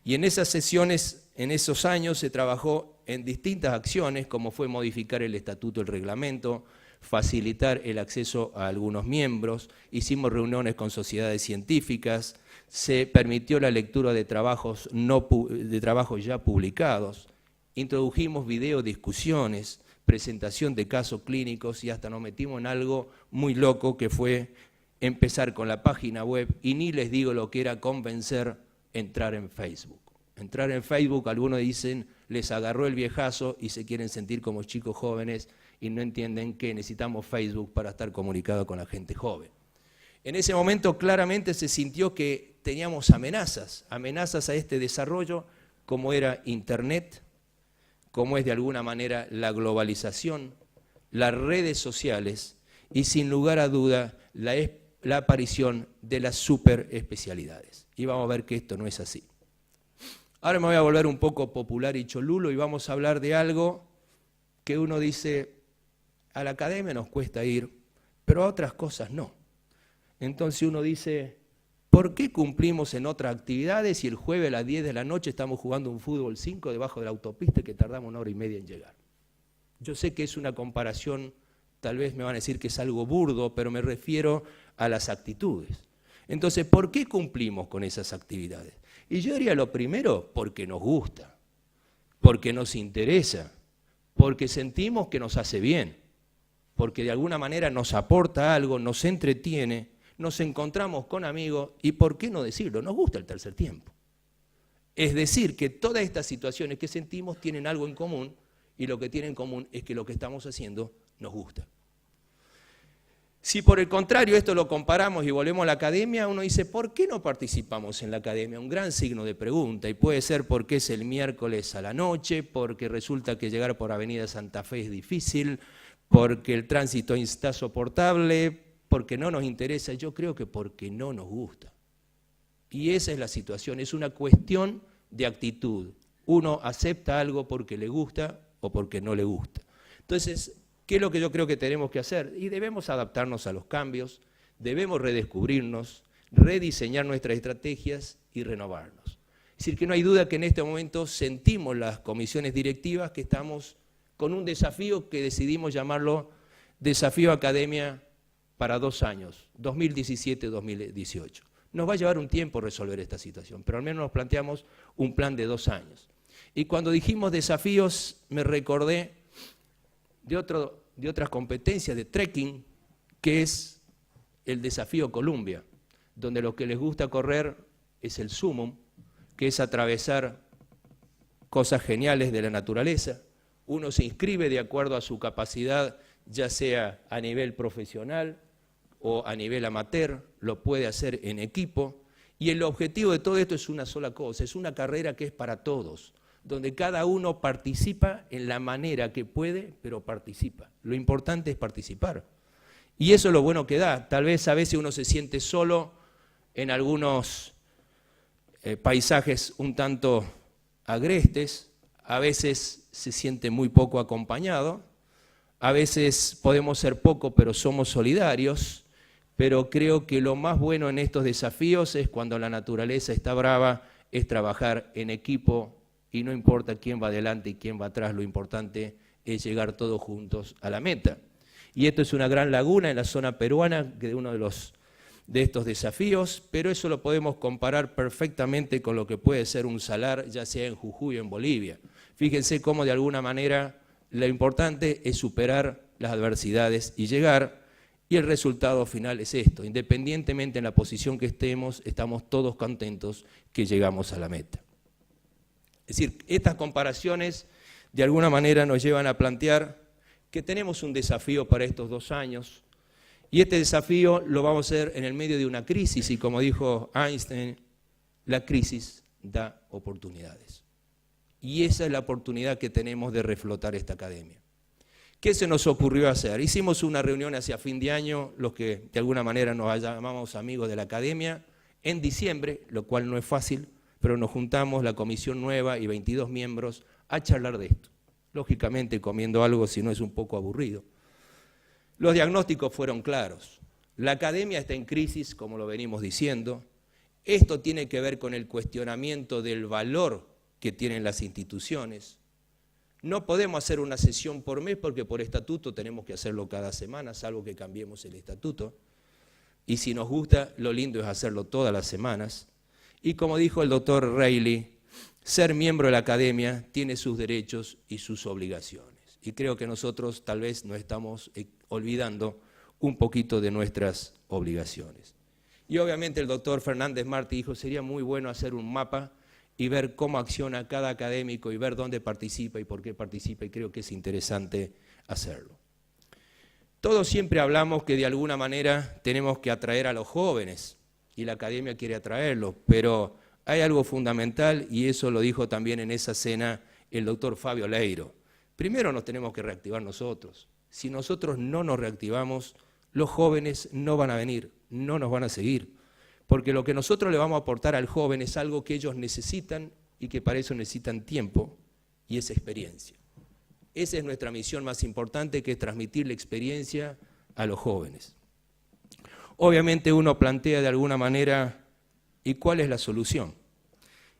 Y en esas sesiones, en esos años, se trabajó en distintas acciones, como fue modificar el estatuto, el reglamento, facilitar el acceso a algunos miembros, hicimos reuniones con sociedades científicas, se permitió la lectura de trabajos ya publicados, introdujimos videodiscusiones, presentación de casos clínicos y hasta nos metimos en algo muy loco que fue empezar con la página web y ni les digo lo que era convencer entrar en Facebook. Entrar en Facebook, algunos dicen, les agarró el viejazo y se quieren sentir como chicos jóvenes y no entienden que necesitamos Facebook para estar comunicados con la gente joven. En ese momento claramente se sintió que teníamos amenazas a este desarrollo, como era Internet, como es de alguna manera la globalización, las redes sociales y sin lugar a duda la aparición de las superespecialidades. Y vamos a ver que esto no es así. Ahora me voy a volver un poco popular y cholulo y vamos a hablar de algo que uno dice, a la academia nos cuesta ir, pero a otras cosas no. Entonces uno dice, ¿por qué cumplimos en otras actividades y el jueves a las 10 de la noche estamos jugando un fútbol 5 debajo de la autopista que tardamos 1 hora y media en llegar? Yo sé que es una comparación, tal vez me van a decir que es algo burdo, pero me refiero a las actitudes. Entonces, ¿por qué cumplimos con esas actividades? Y yo diría lo primero, porque nos gusta, porque nos interesa, porque sentimos que nos hace bien, porque de alguna manera nos aporta algo, nos entretiene, nos encontramos con amigos y, ¿por qué no decirlo? Nos gusta el tercer tiempo. Es decir, que todas estas situaciones que sentimos tienen algo en común y lo que tienen en común es que lo que estamos haciendo nos gusta. Si por el contrario esto lo comparamos y volvemos a la academia, uno dice, ¿por qué no participamos en la academia? Un gran signo de pregunta, y puede ser porque es el miércoles a la noche, porque resulta que llegar por Avenida Santa Fe es difícil, porque el tránsito está soportable, porque no nos interesa. Yo creo que porque no nos gusta. Y esa es la situación, es una cuestión de actitud. Uno acepta algo porque le gusta o porque no le gusta. Entonces, ¿qué es lo que yo creo que tenemos que hacer? Y debemos adaptarnos a los cambios, debemos redescubrirnos, rediseñar nuestras estrategias y renovarnos. Es decir, que no hay duda que en este momento sentimos las comisiones directivas que estamos con un desafío que decidimos llamarlo Desafío Academia para 2 años, 2017-2018. Nos va a llevar un tiempo resolver esta situación, pero al menos nos planteamos un plan de 2 años. Y cuando dijimos desafíos, me recordé de otras competencias de trekking, que es el desafío Columbia, donde lo que les gusta correr es el sumum, que es atravesar cosas geniales de la naturaleza. Uno se inscribe de acuerdo a su capacidad, ya sea a nivel profesional o a nivel amateur, lo puede hacer en equipo, y el objetivo de todo esto es una sola cosa, es una carrera que es para todos, donde cada uno participa en la manera que puede, pero participa. Lo importante es participar. Y eso es lo bueno que da. Tal vez a veces uno se siente solo en algunos paisajes un tanto agrestes, a veces se siente muy poco acompañado, a veces podemos ser poco pero somos solidarios, pero creo que lo más bueno en estos desafíos es cuando la naturaleza está brava, es trabajar en equipo y no importa quién va adelante y quién va atrás, lo importante es llegar todos juntos a la meta. Y esto es una gran laguna en la zona peruana de uno de estos desafíos, pero eso lo podemos comparar perfectamente con lo que puede ser un salar, ya sea en Jujuy o en Bolivia. Fíjense cómo de alguna manera lo importante es superar las adversidades y llegar, y el resultado final es esto. Independientemente en la posición que estemos, estamos todos contentos que llegamos a la meta. Es decir, estas comparaciones de alguna manera nos llevan a plantear que tenemos un desafío para estos 2 años, y este desafío lo vamos a hacer en el medio de una crisis, y como dijo Einstein, la crisis da oportunidades. Y esa es la oportunidad que tenemos de reflotar esta academia. ¿Qué se nos ocurrió hacer? Hicimos una reunión hacia fin de año, los que de alguna manera nos llamamos amigos de la academia, en diciembre, lo cual no es fácil, pero nos juntamos la comisión nueva y 22 miembros a charlar de esto. Lógicamente comiendo algo, si no es un poco aburrido. Los diagnósticos fueron claros. La academia está en crisis, como lo venimos diciendo. Esto tiene que ver con el cuestionamiento del valor que tienen las instituciones. No podemos hacer una sesión por mes porque por estatuto tenemos que hacerlo cada semana, salvo que cambiemos el estatuto. Y si nos gusta, lo lindo es hacerlo todas las semanas. Y como dijo el doctor Reilly, ser miembro de la academia tiene sus derechos y sus obligaciones. Y creo que nosotros tal vez nos estamos olvidando un poquito de nuestras obligaciones. Y obviamente el doctor Fernández Martí dijo, sería muy bueno hacer un mapa y ver cómo acciona cada académico y ver dónde participa y por qué participa, y creo que es interesante hacerlo. Todos siempre hablamos que de alguna manera tenemos que atraer a los jóvenes, y la academia quiere atraerlos, pero hay algo fundamental, y eso lo dijo también en esa cena el doctor Fabio Leiro. Primero nos tenemos que reactivar nosotros. Si nosotros no nos reactivamos, los jóvenes no van a venir, no nos van a seguir. Porque lo que nosotros le vamos a aportar al joven es algo que ellos necesitan y que para eso necesitan tiempo y es experiencia. Esa es nuestra misión más importante, que es transmitir la experiencia a los jóvenes. Obviamente uno plantea de alguna manera, ¿y cuál es la solución?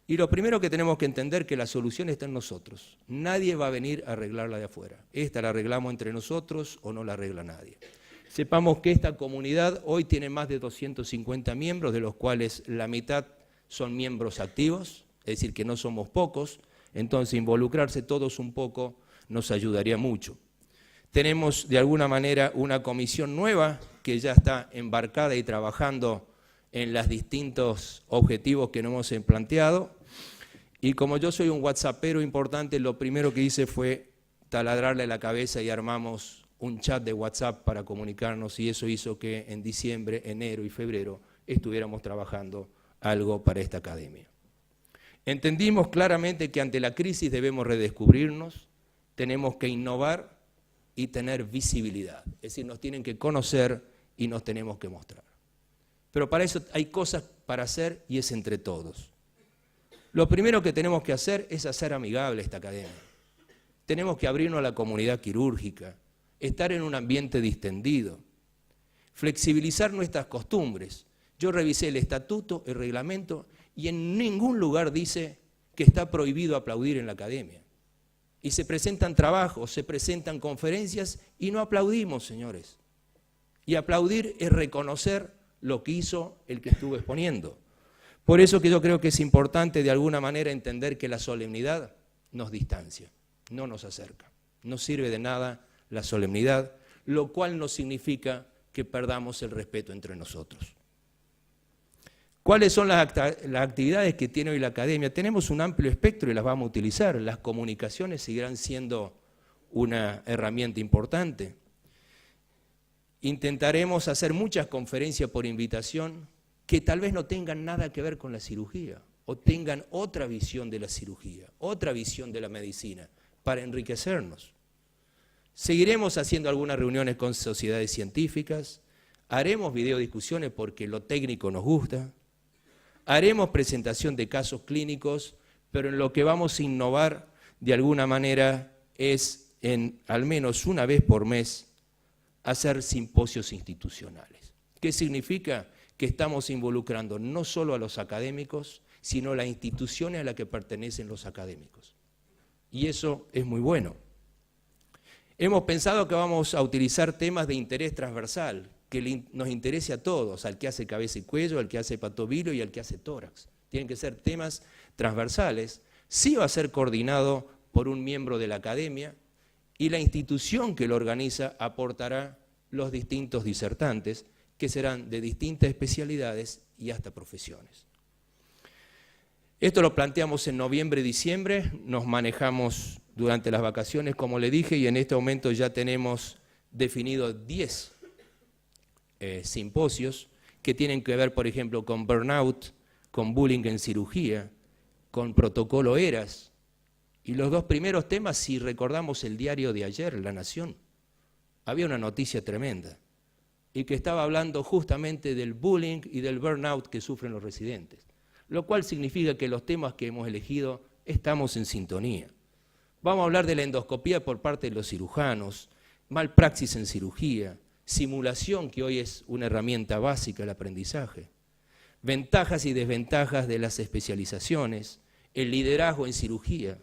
Y lo primero que tenemos que entender es que la solución está en nosotros. Nadie va a venir a arreglarla de afuera. Esta la arreglamos entre nosotros o no la arregla nadie. Sepamos que esta comunidad hoy tiene más de 250 miembros, de los cuales la mitad son miembros activos, es decir, que no somos pocos, entonces involucrarse todos un poco nos ayudaría mucho. Tenemos de alguna manera una comisión nueva que ya está embarcada y trabajando en los distintos objetivos que nos hemos planteado, y como yo soy un whatsappero importante, lo primero que hice fue taladrarle la cabeza y armamos un chat de WhatsApp para comunicarnos, y eso hizo que en diciembre, enero y febrero estuviéramos trabajando algo para esta academia. Entendimos claramente que ante la crisis debemos redescubrirnos, tenemos que innovar y tener visibilidad, es decir, nos tienen que conocer y nos tenemos que mostrar. Pero para eso hay cosas para hacer y es entre todos. Lo primero que tenemos que hacer es hacer amigable esta academia. Tenemos que abrirnos a la comunidad quirúrgica, estar en un ambiente distendido, flexibilizar nuestras costumbres. Yo revisé el estatuto, el reglamento, y en ningún lugar dice que está prohibido aplaudir en la academia. Y se presentan trabajos, se presentan conferencias y no aplaudimos, señores. Y aplaudir es reconocer lo que hizo el que estuvo exponiendo. Por eso que yo creo que es importante de alguna manera entender que la solemnidad nos distancia, no nos acerca. No sirve de nada la solemnidad, lo cual no significa que perdamos el respeto entre nosotros. ¿Cuáles son las actividades que tiene hoy la academia? Tenemos un amplio espectro y las vamos a utilizar. Las comunicaciones seguirán siendo una herramienta importante. Intentaremos hacer muchas conferencias por invitación que tal vez no tengan nada que ver con la cirugía o tengan otra visión de la cirugía, otra visión de la medicina, para enriquecernos. Seguiremos haciendo algunas reuniones con sociedades científicas, haremos videodiscusiones porque lo técnico nos gusta, haremos presentación de casos clínicos, pero en lo que vamos a innovar de alguna manera es en al menos una vez por mes hacer simposios institucionales. ¿Qué significa? Que estamos involucrando no solo a los académicos, sino a las instituciones a las que pertenecen los académicos. Y eso es muy bueno. Hemos pensado que vamos a utilizar temas de interés transversal, que nos interese a todos, al que hace cabeza y cuello, al que hace patobilio y al que hace tórax. Tienen que ser temas transversales. Sí va a ser coordinado por un miembro de la academia y la institución que lo organiza aportará los distintos disertantes, que serán de distintas especialidades y hasta profesiones. Esto lo planteamos en noviembre, diciembre, nos manejamos durante las vacaciones, como le dije, y en este momento ya tenemos definido 10 simposios que tienen que ver, por ejemplo, con burnout, con bullying en cirugía, con protocolo ERAS. Y los dos primeros temas, si recordamos el diario de ayer, La Nación, había una noticia tremenda, y que estaba hablando justamente del bullying y del burnout que sufren los residentes, lo cual significa que los temas que hemos elegido estamos en sintonía. Vamos a hablar de la endoscopía por parte de los cirujanos, malpraxis en cirugía, simulación, que hoy es una herramienta básica del aprendizaje, ventajas y desventajas de las especializaciones, el liderazgo en cirugía,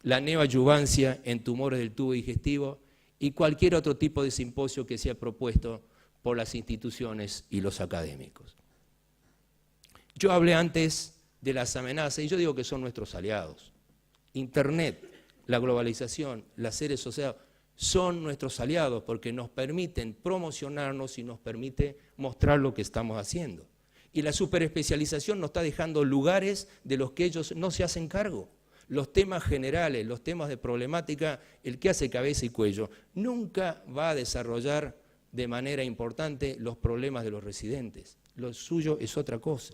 la neoadyuvancia en tumores del tubo digestivo y cualquier otro tipo de simposio que sea propuesto por las instituciones y los académicos. Yo hablé antes de las amenazas y yo digo que son nuestros aliados. Internet, la globalización, las redes sociales son nuestros aliados porque nos permiten promocionarnos y nos permite mostrar lo que estamos haciendo. Y la superespecialización nos está dejando lugares de los que ellos no se hacen cargo. Los temas generales, los temas de problemática, el que hace cabeza y cuello, nunca va a desarrollar de manera importante los problemas de los residentes. Lo suyo es otra cosa.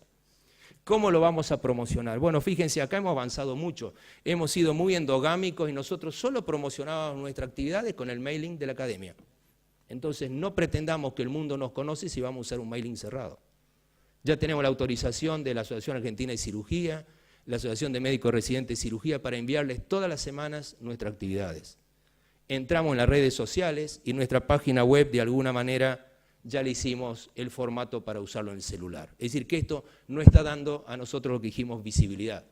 ¿Cómo lo vamos a promocionar? Bueno, fíjense, acá hemos avanzado mucho. Hemos sido muy endogámicos y nosotros solo promocionábamos nuestras actividades con el mailing de la academia. Entonces, no pretendamos que el mundo nos conoce si vamos a usar un mailing cerrado. Ya tenemos la autorización de la Asociación Argentina de Cirugía, la Asociación de Médicos Residentes de Cirugía, para enviarles todas las semanas nuestras actividades. Entramos en las redes sociales y nuestra página web, de alguna manera, ya le hicimos el formato para usarlo en el celular. Es decir, que esto no está dando a nosotros lo que dijimos, visibilidad.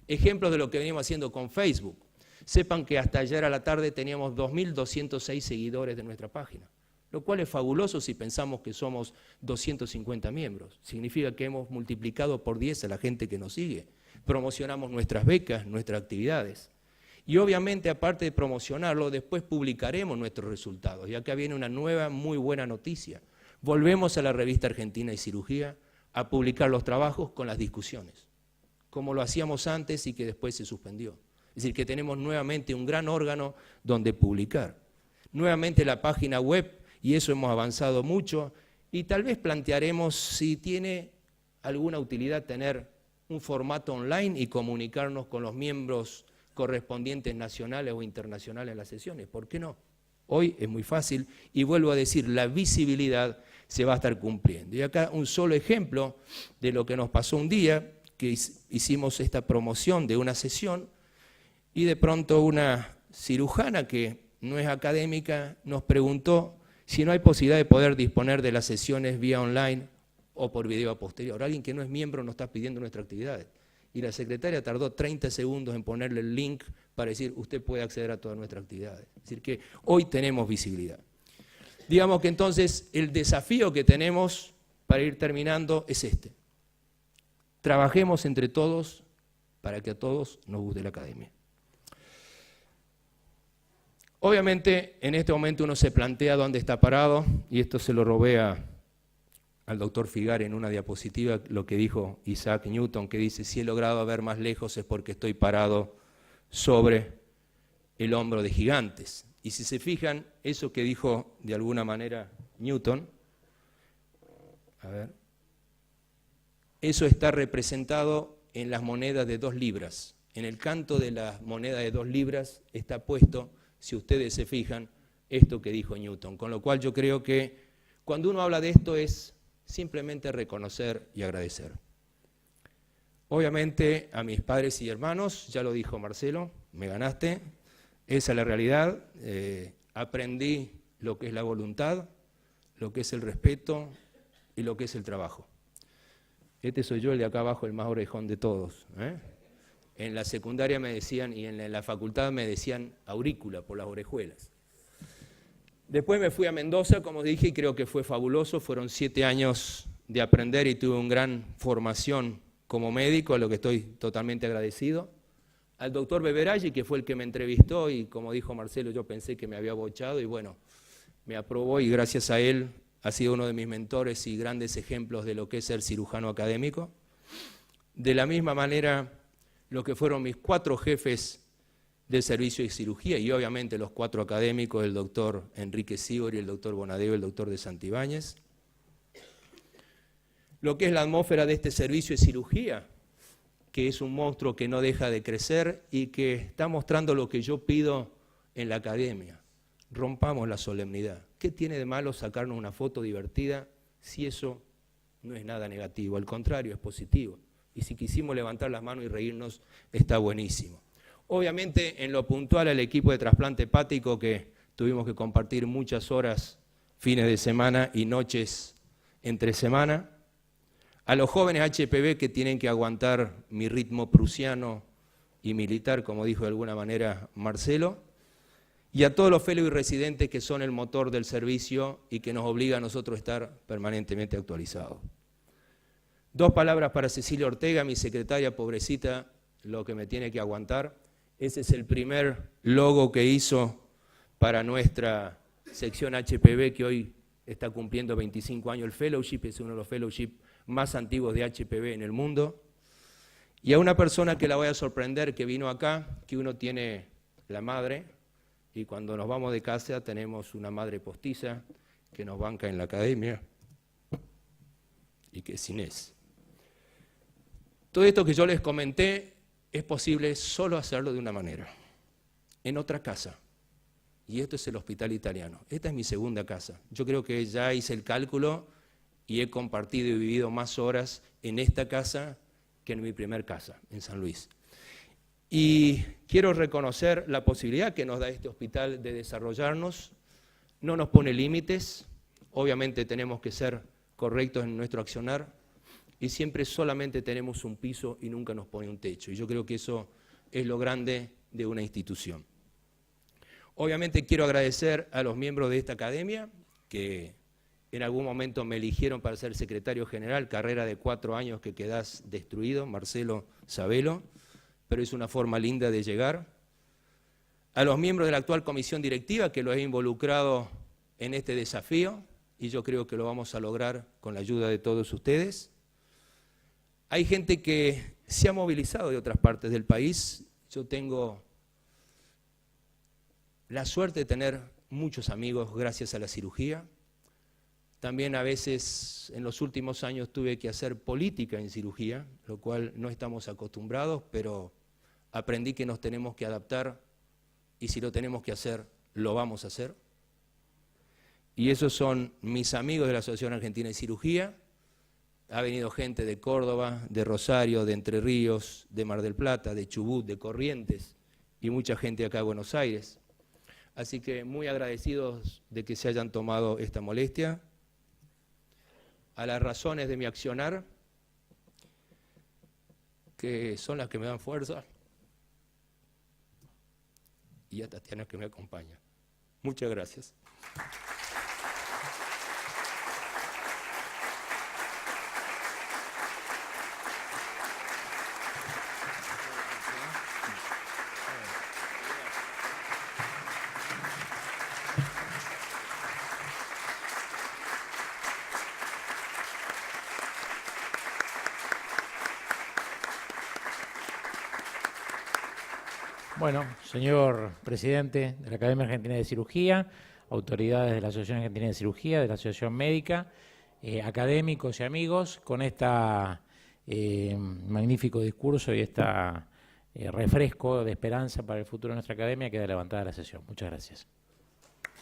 Ejemplos de lo que venimos haciendo con Facebook. Sepan que hasta ayer a la tarde teníamos 2.206 seguidores de nuestra página, lo cual es fabuloso si pensamos que somos 250 miembros. Significa que hemos multiplicado por 10 a la gente que nos sigue. Promocionamos nuestras becas, nuestras actividades. Y obviamente, aparte de promocionarlo, después publicaremos nuestros resultados. Y acá viene una nueva, muy buena noticia. Volvemos a la revista Argentina de Cirugía a publicar los trabajos con las discusiones, como lo hacíamos antes y que después se suspendió. Es decir, que tenemos nuevamente un gran órgano donde publicar. Nuevamente la página web, y eso hemos avanzado mucho, y tal vez plantearemos si tiene alguna utilidad tener un formato online y comunicarnos con los miembros correspondientes nacionales o internacionales en las sesiones. ¿Por qué no? Hoy es muy fácil y vuelvo a decir, la visibilidad se va a estar cumpliendo. Y acá un solo ejemplo de lo que nos pasó un día, que hicimos esta promoción de una sesión y de pronto una cirujana que no es académica nos preguntó si no hay posibilidad de poder disponer de las sesiones vía online o por video a posterior. Alguien que no es miembro nos está pidiendo nuestras actividades. Y la secretaria tardó 30 segundos en ponerle el link para decir, usted puede acceder a todas nuestras actividades. Es decir, que hoy tenemos visibilidad. Digamos que entonces el desafío que tenemos para ir terminando es este. Trabajemos entre todos para que a todos nos guste la academia. Obviamente, en este momento uno se plantea dónde está parado, y esto se lo robé al doctor Figar en una diapositiva, lo que dijo Isaac Newton, que dice, si he logrado ver más lejos es porque estoy parado sobre el hombro de gigantes. Y si se fijan, eso que dijo de alguna manera Newton, a ver, eso está representado en las monedas de 2 libras. En el canto de la moneda de 2 libras está puesto, si ustedes se fijan, esto que dijo Newton. Con lo cual yo creo que cuando uno habla de esto es simplemente reconocer y agradecer. Obviamente a mis padres y hermanos, ya lo dijo Marcelo, me ganaste, esa es la realidad. Aprendí lo que es la voluntad, lo que es el respeto y lo que es el trabajo. Este soy yo, el de acá abajo, el más orejón de todos. En la secundaria me decían, y en la facultad me decían aurícula por las orejuelas. Después me fui a Mendoza, como dije, y creo que fue fabuloso. Fueron 7 años de aprender y tuve una gran formación como médico, a lo que estoy totalmente agradecido. Al doctor Beberaggi, que fue el que me entrevistó, y como dijo Marcelo, yo pensé que me había bochado, y bueno, me aprobó, y gracias a él ha sido uno de mis mentores y grandes ejemplos de lo que es ser cirujano académico. De la misma manera, lo que fueron mis 4 jefes del servicio de cirugía, y obviamente los 4 académicos, el doctor Enrique Sibori, el doctor Bonadeo, el doctor de Santibáñez. Lo que es la atmósfera de este servicio de cirugía, que es un monstruo que no deja de crecer y que está mostrando lo que yo pido en la academia. Rompamos la solemnidad. ¿Qué tiene de malo sacarnos una foto divertida si eso no es nada negativo? Al contrario, es positivo. Y si quisimos levantar las manos y reírnos, está buenísimo. Obviamente, en lo puntual al equipo de trasplante hepático, que tuvimos que compartir muchas horas, fines de semana y noches entre semana. A los jóvenes HPV que tienen que aguantar mi ritmo prusiano y militar, como dijo de alguna manera Marcelo. Y a todos los fellows y residentes que son el motor del servicio y que nos obliga a nosotros a estar permanentemente actualizados. 2 palabras para Cecilia Ortega, mi secretaria pobrecita, lo que me tiene que aguantar. Ese es el primer logo que hizo para nuestra sección HPV, que hoy está cumpliendo 25 años el fellowship, es uno de los fellowships más antiguos de HPV en el mundo. Y a una persona que la voy a sorprender, que vino acá, que uno tiene la madre, y cuando nos vamos de casa tenemos una madre postiza que nos banca en la academia, y que es Inés. Todo esto que yo les comenté es posible solo hacerlo de una manera, en otra casa. Y esto es el Hospital Italiano. Esta es mi segunda casa. Yo creo que ya hice el cálculo y he compartido y vivido más horas en esta casa que en mi primer casa, en San Luis. Y quiero reconocer la posibilidad que nos da este hospital de desarrollarnos. No nos pone límites. Obviamente tenemos que ser correctos en nuestro accionar. Y siempre solamente tenemos un piso y nunca nos pone un techo. Y yo creo que eso es lo grande de una institución. Obviamente quiero agradecer a los miembros de esta academia, que en algún momento me eligieron para ser secretario general, carrera de 4 años que quedás destruido, Marcelo Sabelo, pero es una forma linda de llegar. A los miembros de la actual comisión directiva, que los he involucrado en este desafío, y yo creo que lo vamos a lograr con la ayuda de todos ustedes. Hay gente que se ha movilizado de otras partes del país. Yo tengo la suerte de tener muchos amigos gracias a la cirugía. También a veces en los últimos años tuve que hacer política en cirugía, lo cual no estamos acostumbrados, pero aprendí que nos tenemos que adaptar y si lo tenemos que hacer, lo vamos a hacer. Y esos son mis amigos de la Asociación Argentina de Cirugía. Ha venido gente de Córdoba, de Rosario, de Entre Ríos, de Mar del Plata, de Chubut, de Corrientes y mucha gente acá de Buenos Aires. Así que muy agradecidos de que se hayan tomado esta molestia. A las razones de mi accionar, que son las que me dan fuerza, y a Tatiana que me acompaña. Muchas gracias. Bueno, señor presidente de la Academia Argentina de Cirugía, autoridades de la Asociación Argentina de Cirugía, de la Asociación Médica, académicos y amigos, con esta magnífico discurso y este refresco de esperanza para el futuro de nuestra academia, queda levantada la sesión. Muchas gracias.